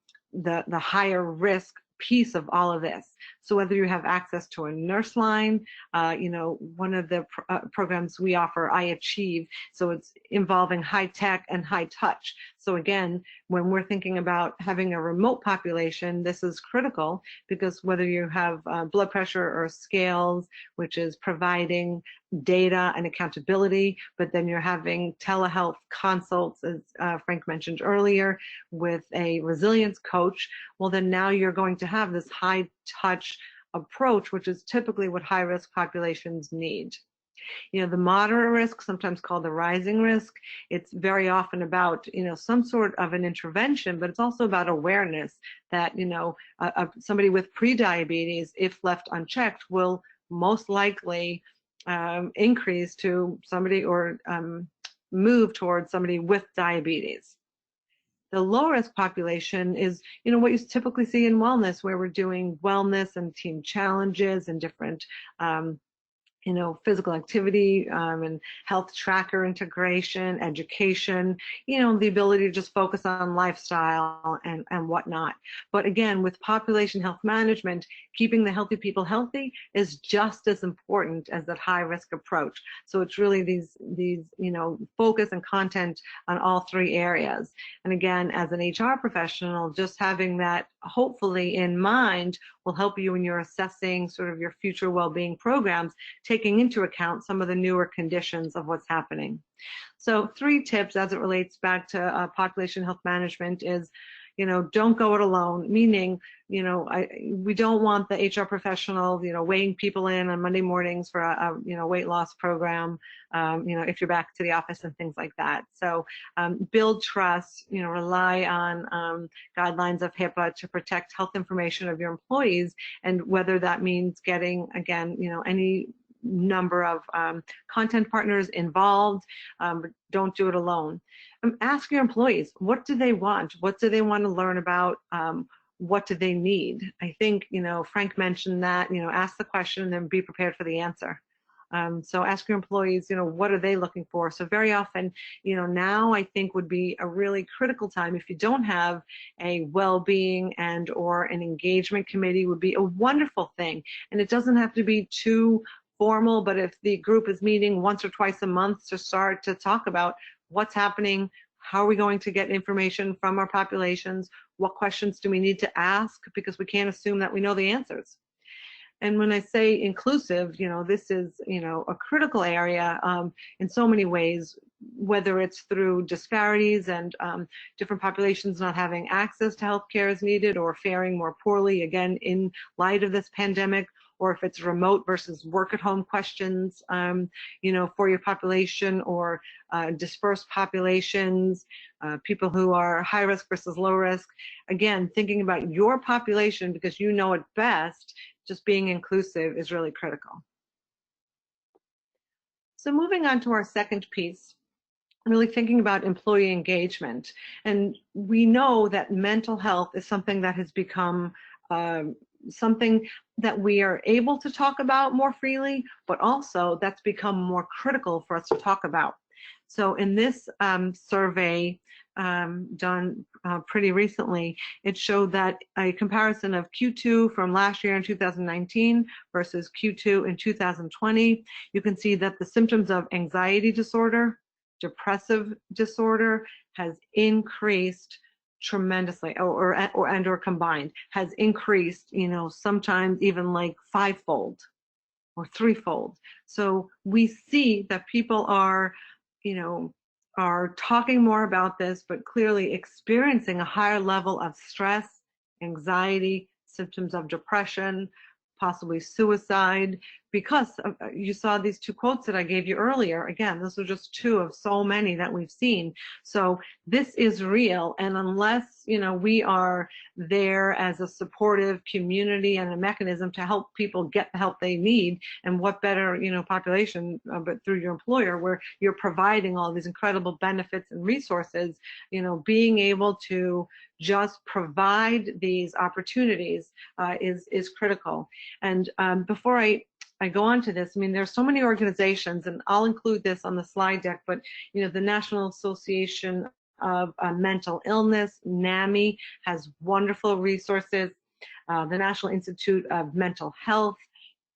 higher risk piece of all of this. So whether you have access to a nurse line, one of the programs we offer, I Achieve, so it's involving high tech and high touch. So again, when we're thinking about having a remote population, this is critical, because whether you have blood pressure or scales, which is providing data and accountability, but then you're having telehealth consults, as Frank mentioned earlier, with a resilience coach, well, then now you're going to have this high touch approach, which is typically what high risk populations need. The moderate risk, sometimes called the rising risk, it's very often about, some sort of an intervention, but it's also about awareness that, somebody with prediabetes, if left unchecked, will most likely increase to somebody or move towards somebody with diabetes. The low risk population is, what you typically see in wellness, where we're doing wellness and team challenges and different physical activity and health tracker integration, education, the ability to just focus on lifestyle and whatnot. But again, with population health management, keeping the healthy people healthy is just as important as that high risk approach. So it's really these focus and content on all three areas. And again, as an HR professional, just having that hopefully in mind will help you when you're assessing sort of your future well-being programs, taking into account some of the newer conditions of what's happening. So 3 tips as it relates back to population health management is, don't go it alone, meaning, we don't want the HR professional, weighing people in on Monday mornings for a weight loss program, if you're back to the office and things like that. So build trust, rely on guidelines of HIPAA to protect health information of your employees, and whether that means getting, again, any number of content partners involved, but don't do it alone. Ask your employees, what do they want? What do they want to learn about? What do they need? I think, Frank mentioned that, ask the question and then be prepared for the answer. So ask your employees, what are they looking for? So very often, now I think would be a really critical time, if you don't have a well-being and or an engagement committee, would be a wonderful thing. And it doesn't have to be too formal, but if the group is meeting once or twice a month to start to talk about what's happening, how are we going to get information from our populations, what questions do we need to ask, because we can't assume that we know the answers. And when I say inclusive, this is, a critical area in so many ways, whether it's through disparities and different populations not having access to healthcare as needed or faring more poorly, again, in light of this pandemic, or if it's remote versus work at home questions, for your population, or dispersed populations, people who are high risk versus low risk. Again, thinking about your population because you know it best, just being inclusive is really critical. So moving on to our second piece, really thinking about employee engagement. And we know that mental health is something that has become something that we are able to talk about more freely, but also that's become more critical for us to talk about. So in this survey done pretty recently, it showed that a comparison of Q2 from last year in 2019 versus Q2 in 2020, you can see that the symptoms of anxiety disorder, depressive disorder has increased tremendously, or combined has increased, sometimes even like 5-fold or 3-fold. So we see that people are talking more about this, but clearly experiencing a higher level of stress, anxiety, symptoms of depression, possibly suicide, because you saw these 2 quotes that I gave you earlier. Again, those are just 2 of so many that we've seen. So this is real, and unless we are there as a supportive community and a mechanism to help people get the help they need, and what better population but through your employer, where you're providing all these incredible benefits and resources, being able to just provide these opportunities is critical. And before I go on to this, there's so many organizations, and I'll include this on the slide deck, but the National Association of Mental Illness, NAMI, has wonderful resources. The National Institute of Mental Health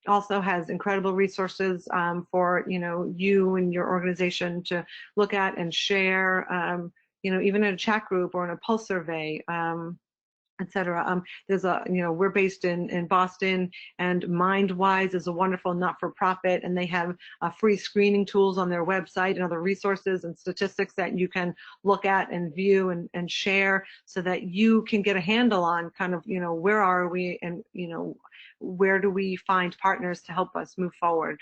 also has incredible resources for you and your organization to look at and share. Even in a chat group or in a pulse survey. Etc. There's we're based in Boston, and MindWise is a wonderful not-for-profit, and they have free screening tools on their website and other resources and statistics that you can look at and view and share, so that you can get a handle on kind of where are we, and where do we find partners to help us move forward.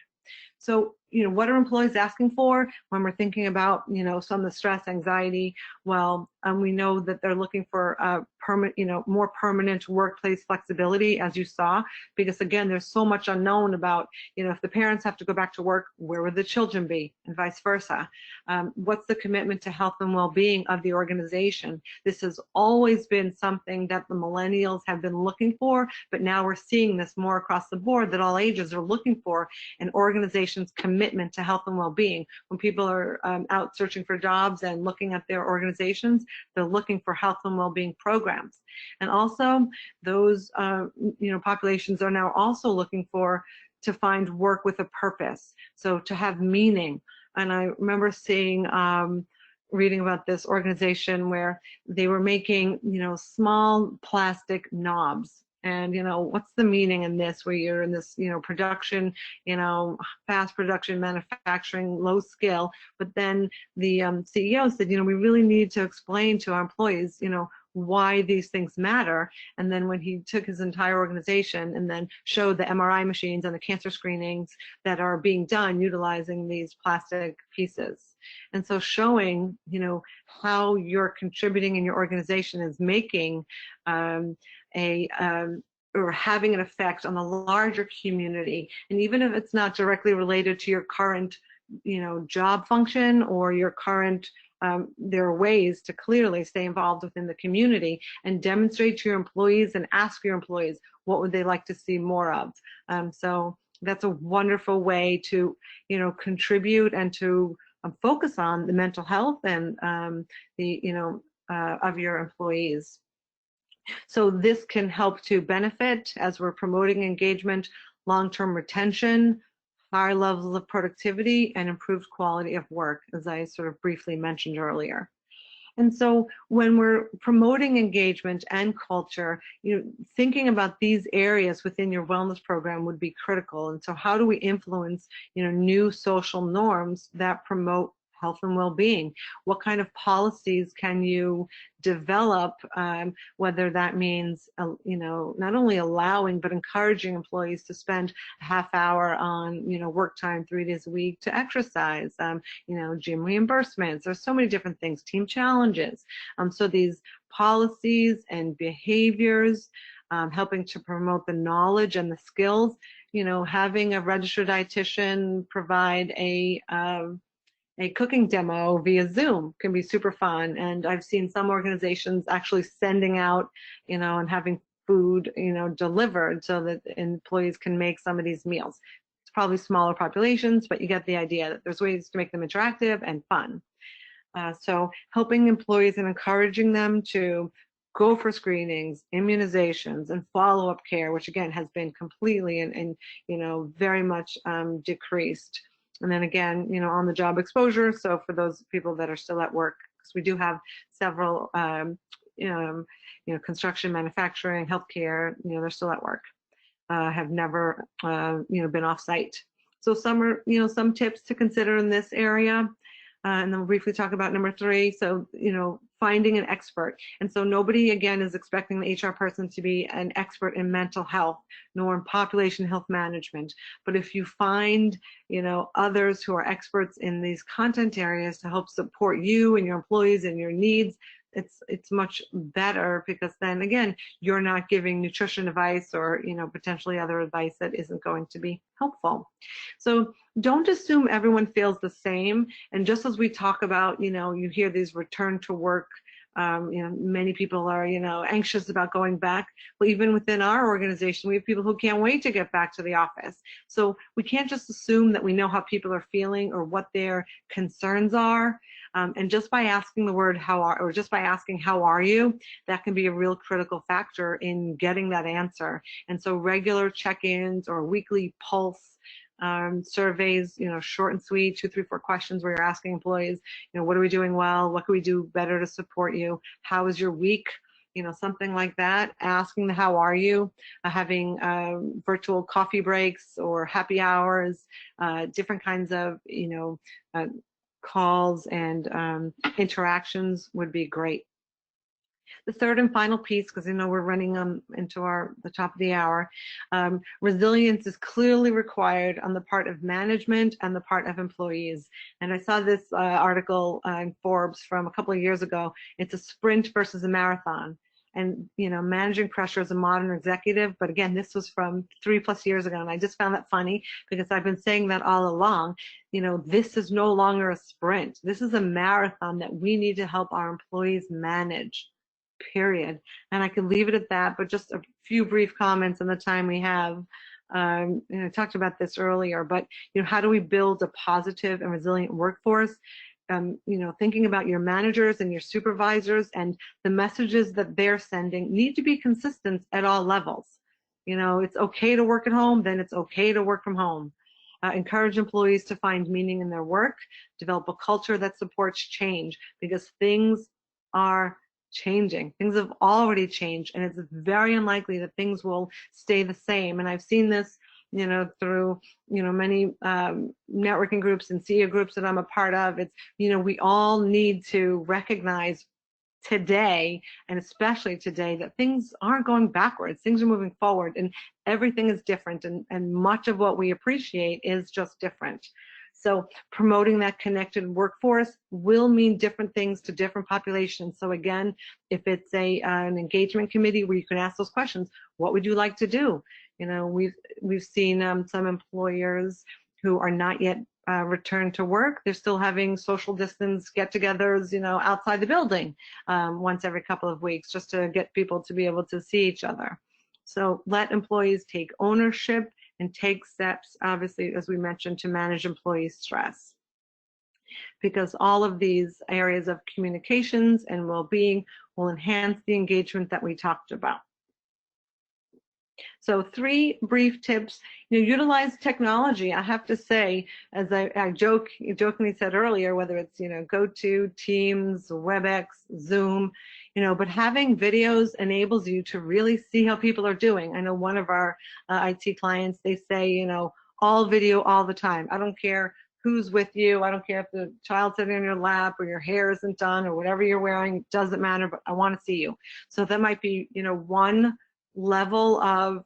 So, what are employees asking for when we're thinking about, some of the stress, anxiety? Well, we know that they're looking for more permanent workplace flexibility, as you saw, because again, there's so much unknown about, if the parents have to go back to work, where would the children be, and vice versa? What's the commitment to health and well-being of the organization? This has always been something that the millennials have been looking for, but now we're seeing this more across the board, that all ages are looking for an organization's commitment to health and well-being. When people are out searching for jobs and looking at their organizations, they're looking for health and well-being programs. And also, those populations are now also looking to find work with a purpose, so to have meaning. And I remember reading about this organization where they were making small plastic knobs. And what's the meaning in this, where you're in this production, fast production, manufacturing, low skill? But then the CEO said, we really need to explain to our employees why these things matter. And then when he took his entire organization and then showed the MRI machines and the cancer screenings that are being done utilizing these plastic pieces, and so showing how you're contributing in your organization is making or having an effect on the larger community. And even if it's not directly related to your current job function or your current there are ways to clearly stay involved within the community and demonstrate to your employees and ask your employees what would they like to see more of. So that's a wonderful way to contribute and to focus on the mental health and of your employees. So this can help to benefit as we're promoting engagement, long-term retention, higher levels of productivity, and improved quality of work, as I sort of briefly mentioned earlier. And so when we're promoting engagement and culture, thinking about these areas within your wellness program would be critical. And so how do we influence, new social norms that promote health and well-being? What kind of policies can you develop, whether that means, not only allowing, but encouraging employees to spend a half hour on, work time 3 days a week to exercise, gym reimbursements. There's so many different things, team challenges. So these policies and behaviors, helping to promote the knowledge and the skills, having a registered dietitian provide a cooking demo via Zoom can be super fun. And I've seen some organizations actually sending out, and having food, delivered so that employees can make some of these meals. It's probably smaller populations, but you get the idea that there's ways to make them interactive and fun. So helping employees and encouraging them to go for screenings, immunizations, and follow-up care, which again has been completely and very much decreased. And then again, on the job exposure. So for those people that are still at work, because we do have several, construction, manufacturing, healthcare, they're still at work, have never, been off site. So some are, some tips to consider in this area. And then we'll briefly talk about number 3. So, finding an expert. And so nobody, again, is expecting the HR person to be an expert in mental health, nor in population health management. But if you find, others who are experts in these content areas to help support you and your employees and your needs, it's much better, because then again, you're not giving nutrition advice or potentially other advice that isn't going to be helpful. So don't assume everyone feels the same. And just as we talk about, you hear these return to work, many people are anxious about going back. Well, even within our organization, we have people who can't wait to get back to the office. So we can't just assume that we know how people are feeling or what their concerns are. And just by asking the word or just by asking how are you, that can be a real critical factor in getting that answer. And so regular check-ins or weekly pulse surveys, short and sweet, 2, 3, 4 questions where you're asking employees, what are we doing well? What can we do better to support you? How is your week? Something like that. Asking the how are you, having virtual coffee breaks or happy hours, different kinds of, calls and interactions would be great. The third and final piece, because we're running into the top of the hour, resilience is clearly required on the part of management and the part of employees. And I saw this article in Forbes from a couple of years ago. It's a sprint versus a marathon. And managing pressure as a modern executive, but again, this was from 3+ years ago, and I just found that funny because I've been saying that all along. This is no longer a sprint. This is a marathon that we need to help our employees manage. Period. And I could leave it at that, but just a few brief comments in the time we have. I talked about this earlier, but how do we build a positive and resilient workforce? Thinking about your managers and your supervisors and the messages that they're sending need to be consistent at all levels. It's okay to work at home, then it's okay to work from home. Encourage employees to find meaning in their work, develop a culture that supports change, because things are changing. Things have already changed, and it's very unlikely that things will stay the same. And I've seen this through many networking groups and CEO groups that I'm a part of. It's we all need to recognize today, and especially today, that things aren't going backwards. Things are moving forward, and everything is different, and much of what we appreciate is just different. So promoting that connected workforce will mean different things to different populations. So again, if it's an engagement committee where you can ask those questions, what would you like to do? We've seen some employers who are not yet returned to work. They're still having social distance get-togethers, outside the building once every couple of weeks, just to get people to be able to see each other. So let employees take ownership and take steps, obviously, as we mentioned, to manage employee stress. Because all of these areas of communications and well-being will enhance the engagement that we talked about. So 3 brief tips. Utilize technology. I have to say, as I jokingly said earlier, whether it's GoTo, Teams, WebEx, Zoom, but having videos enables you to really see how people are doing. I know one of our IT clients, they say, all video all the time. I don't care who's with you. I don't care if the child's sitting on your lap or your hair isn't done or whatever you're wearing. It doesn't matter, but I want to see you. So that might be, one level of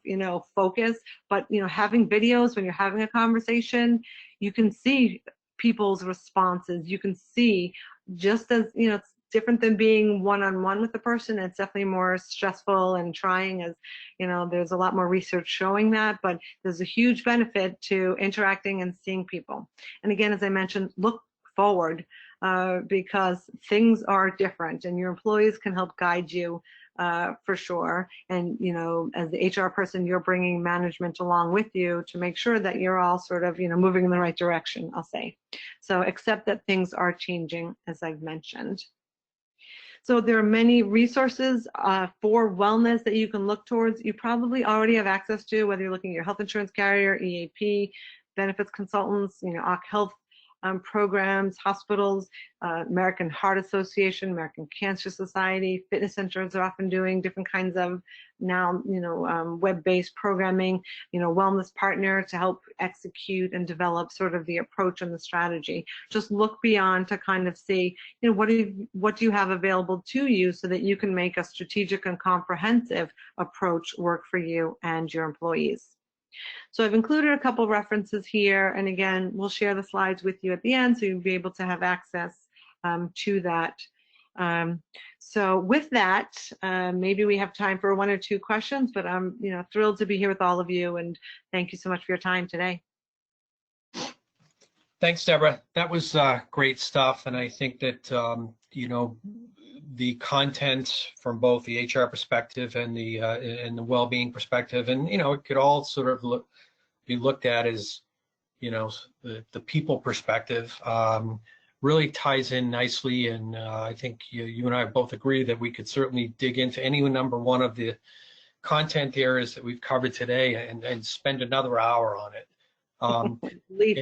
focus, but having videos when you're having a conversation, you can see people's responses. You can see, just as it's different than being one-on-one with the person. It's definitely more stressful and trying, as there's a lot more research showing that, but there's a huge benefit to interacting and seeing people. And again, as I mentioned, look forward because things are different, and your employees can help guide you for sure. And as the HR person, you're bringing management along with you to make sure that you're all sort of moving in the right direction, I'll say. So accept that things are changing, as I've mentioned. So there are many resources for wellness that you can look towards. You probably already have access to, whether you're looking at your health insurance carrier, EAP, benefits consultants, OC Health programs, hospitals, American Heart Association, American Cancer Society, fitness centers are often doing different kinds of now, web-based programming, wellness partner to help execute and develop sort of the approach and the strategy. Just look beyond to kind of see, what do you have available to you so that you can make a strategic and comprehensive approach work for you and your employees. So I've included a couple references here, and again, we'll share the slides with you at the end so you'll be able to have access to that. So with that, maybe we have time for 1 or 2 questions, but I'm thrilled to be here with all of you, and thank you so much for your time today. Thanks, Deborah. That was great stuff, and I think that the content from both the HR perspective and the well-being perspective, and it could all sort of be looked at as the people perspective, really ties in nicely. And I think you and I both agree that we could certainly dig into any number one of the content areas that we've covered today and spend another hour on it. Least.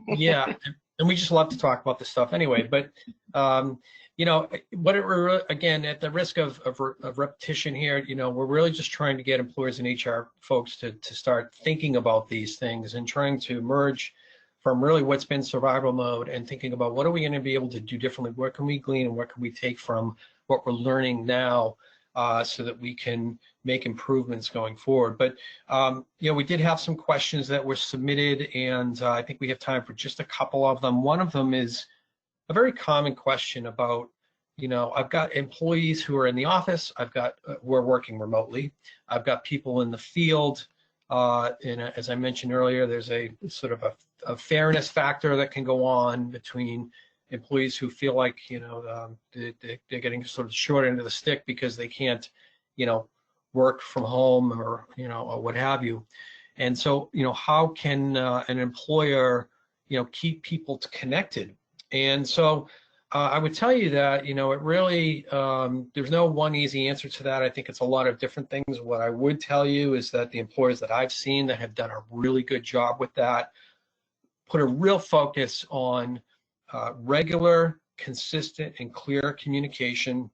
Yeah, and we just love to talk about this stuff anyway. But you know, what it again, at the risk of repetition here, you know, we're really just trying to get employers and HR folks to start thinking about these things and trying to emerge from really what's been survival mode and thinking about what are we going to be able to do differently, what can we glean and what can we take from what we're learning now, so that we can make improvements going forward. But you know, we did have some questions that were submitted, and I think we have time for just a couple of them. One of them is a very common question about, you know, I've got employees who are in the office, I've got who are working remotely, I've got people in the field, and as I mentioned earlier, there's a sort of a fairness factor that can go on between employees who feel like, you know, they're getting sort of short end of the stick because they can't, you know, work from home or, you know, or what have you. And so, you know, how can an employer, you know, keep people connected? And so I would tell you that, you know, it really, there's no one easy answer to that. I think it's a lot of different things. What I would tell you is that the employers that I've seen that have done a really good job with that put a real focus on regular, consistent, and clear communication.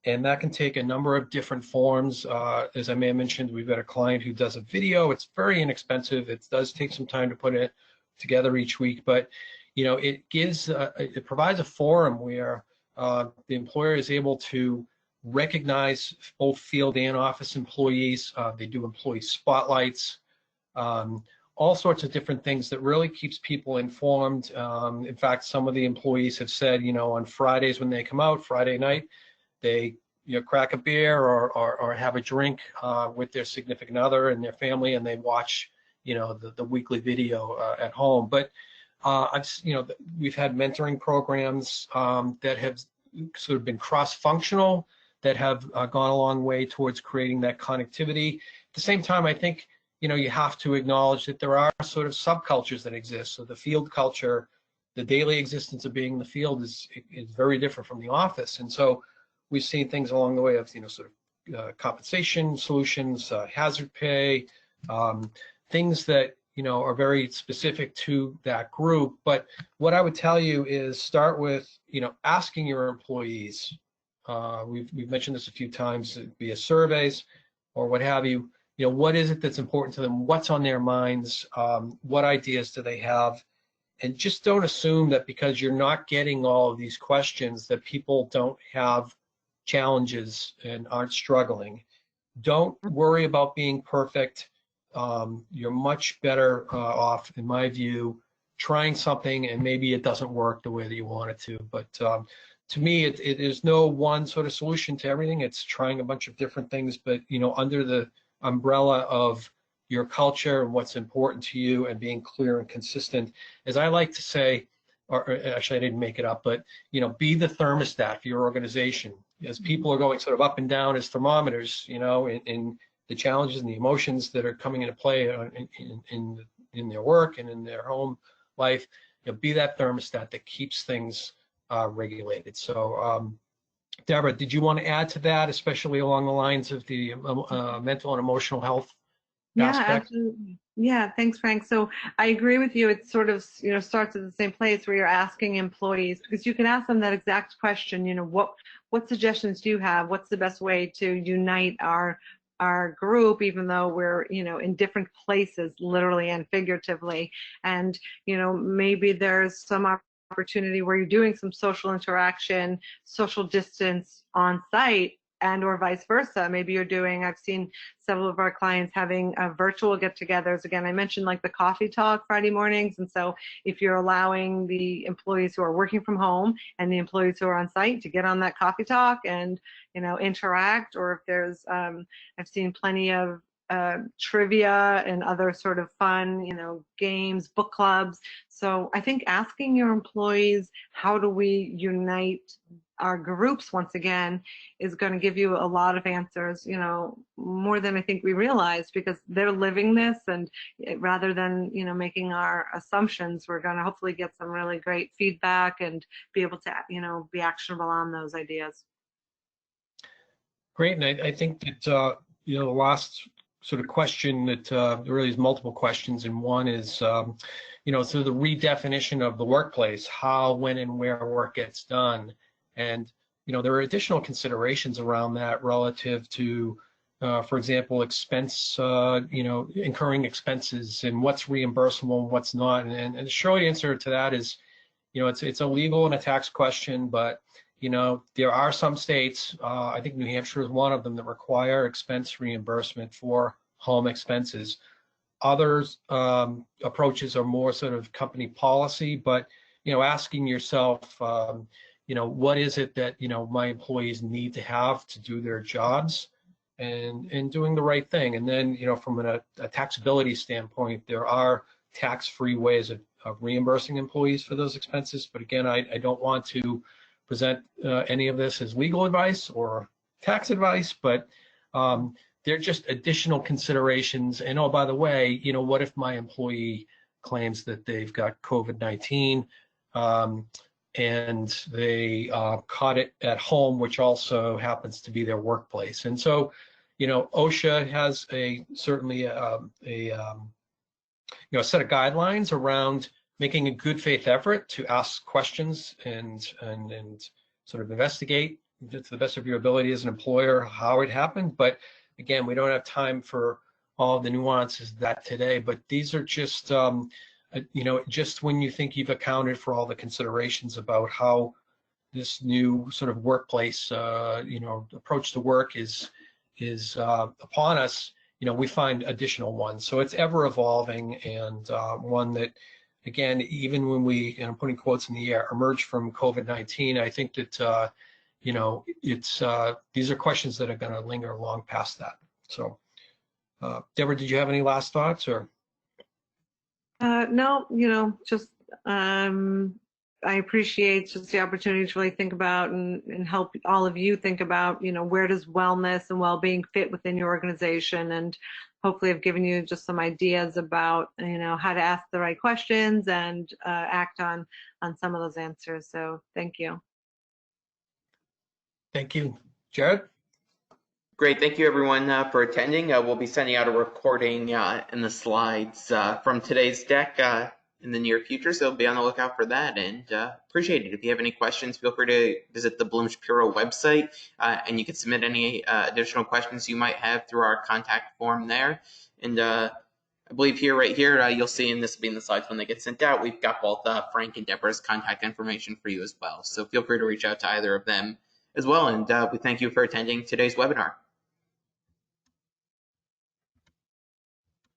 And that can take a number of different forms. As I may have mentioned, we've got a client who does a video. It's very inexpensive. It does take some time to put it together each week, but you know, it gives, it provides a forum where the employer is able to recognize both field and office employees. They do employee spotlights, all sorts of different things that really keeps people informed. In fact, some of the employees have said, you know, on Fridays when they come out, Friday night, they, you know, crack a beer or have a drink with their significant other and their family, and they watch, you know, the weekly video at home. But you know, we've had mentoring programs that have sort of been cross-functional, that have gone a long way towards creating that connectivity. At the same time, I think, you know, you have to acknowledge that there are sort of subcultures that exist. So the field culture, the daily existence of being in the field is very different from the office. And so we've seen things along the way of, you know, sort of compensation solutions, hazard pay, things that, you know, are very specific to that group. But what I would tell you is start with, you know, asking your employees. We've mentioned this a few times via surveys or what have you. You know, what is it that's important to them? What's on their minds? What ideas do they have? And just don't assume that because you're not getting all of these questions that people don't have challenges and aren't struggling. Don't worry about being perfect. You're much better off, in my view, trying something and maybe it doesn't work the way that you want it to. But to me, it is no one sort of solution to everything. It's trying a bunch of different things, but, you know, under the umbrella of your culture and what's important to you and being clear and consistent. As I like to say, or actually I didn't make it up, but, you know, be the thermostat for your organization. As people are going sort of up and down as thermometers, you know, in the challenges and the emotions that are coming into play in their work and in their home life, you know, be that thermostat that keeps things regulated. So Deborah, did you want to add to that, especially along the lines of the mental and emotional health aspect? Absolutely. Yeah, thanks, Frank. So I agree with you. It sort of, you know, starts at the same place where you're asking employees, because you can ask them that exact question, you know, what suggestions do you have? What's the best way to unite our group, even though we're, you know, in different places, literally and figuratively? And, you know, maybe there's some opportunity where you're doing some social interaction, social distance on site, and or vice versa. Maybe you're doing, I've seen several of our clients having virtual get-togethers. Again, I mentioned like the coffee talk Friday mornings. And so if you're allowing the employees who are working from home and the employees who are on site to get on that coffee talk and, you know, interact, or if there's, I've seen plenty of trivia and other sort of fun, you know, games, book clubs. So I think asking your employees, how do we unite our groups, once again, is going to give you a lot of answers, more than I think we realize, because they're living this, and rather than, making our assumptions, we're going to hopefully get some really great feedback and be able to, be actionable on those ideas. Great, and I think that the last sort of question that there really is multiple questions, and one is, so the redefinition of the workplace, how, when, and where work gets done, and there are additional considerations around that relative to, for example, expense, incurring expenses, and what's reimbursable and what's not, and the short answer to that is, it's a legal and a tax question, but there are some states, I think New Hampshire is one of them, that require expense reimbursement for home expenses. Others approaches are more sort of company policy, but asking yourself, what is it that my employees need to have to do their jobs, and doing the right thing. And then from a taxability standpoint, there are tax-free ways of reimbursing employees for those expenses. But again, I don't want to present any of this as legal advice or tax advice, but they're just additional considerations. And oh, by the way, what if my employee claims that they've got COVID-19 and they caught it at home, which also happens to be their workplace. And so, OSHA has certainly a set of guidelines around making a good faith effort to ask questions and sort of investigate to the best of your ability as an employer how it happened. But again, we don't have time for all of the nuances of that today. But these are just, just when you think you've accounted for all the considerations about how this new sort of workplace, approach to work is upon us, we find additional ones. So it's ever evolving, and one that, again, even when we, and I'm putting quotes in the air, emerge from COVID-19, I think that, these are questions that are going to linger long past that. So, Deborah, did you have any last thoughts, or? No, just I appreciate just the opportunity to really think about and help all of you think about, where does wellness and well-being fit within your organization, and hopefully I've given you just some ideas about, how to ask the right questions and act on some of those answers. So thank you. Thank you. Jared? Great. Thank you, everyone, for attending. We'll be sending out a recording and the slides from today's deck in the near future, so be on the lookout for that, and appreciate it. If you have any questions, feel free to visit the Bloom Shapiro website, and you can submit any additional questions you might have through our contact form there. And I believe right here, you'll see, and this will be in the slides when they get sent out, we've got both Frank and Deborah's contact information for you as well. So feel free to reach out to either of them as well, and we thank you for attending today's webinar.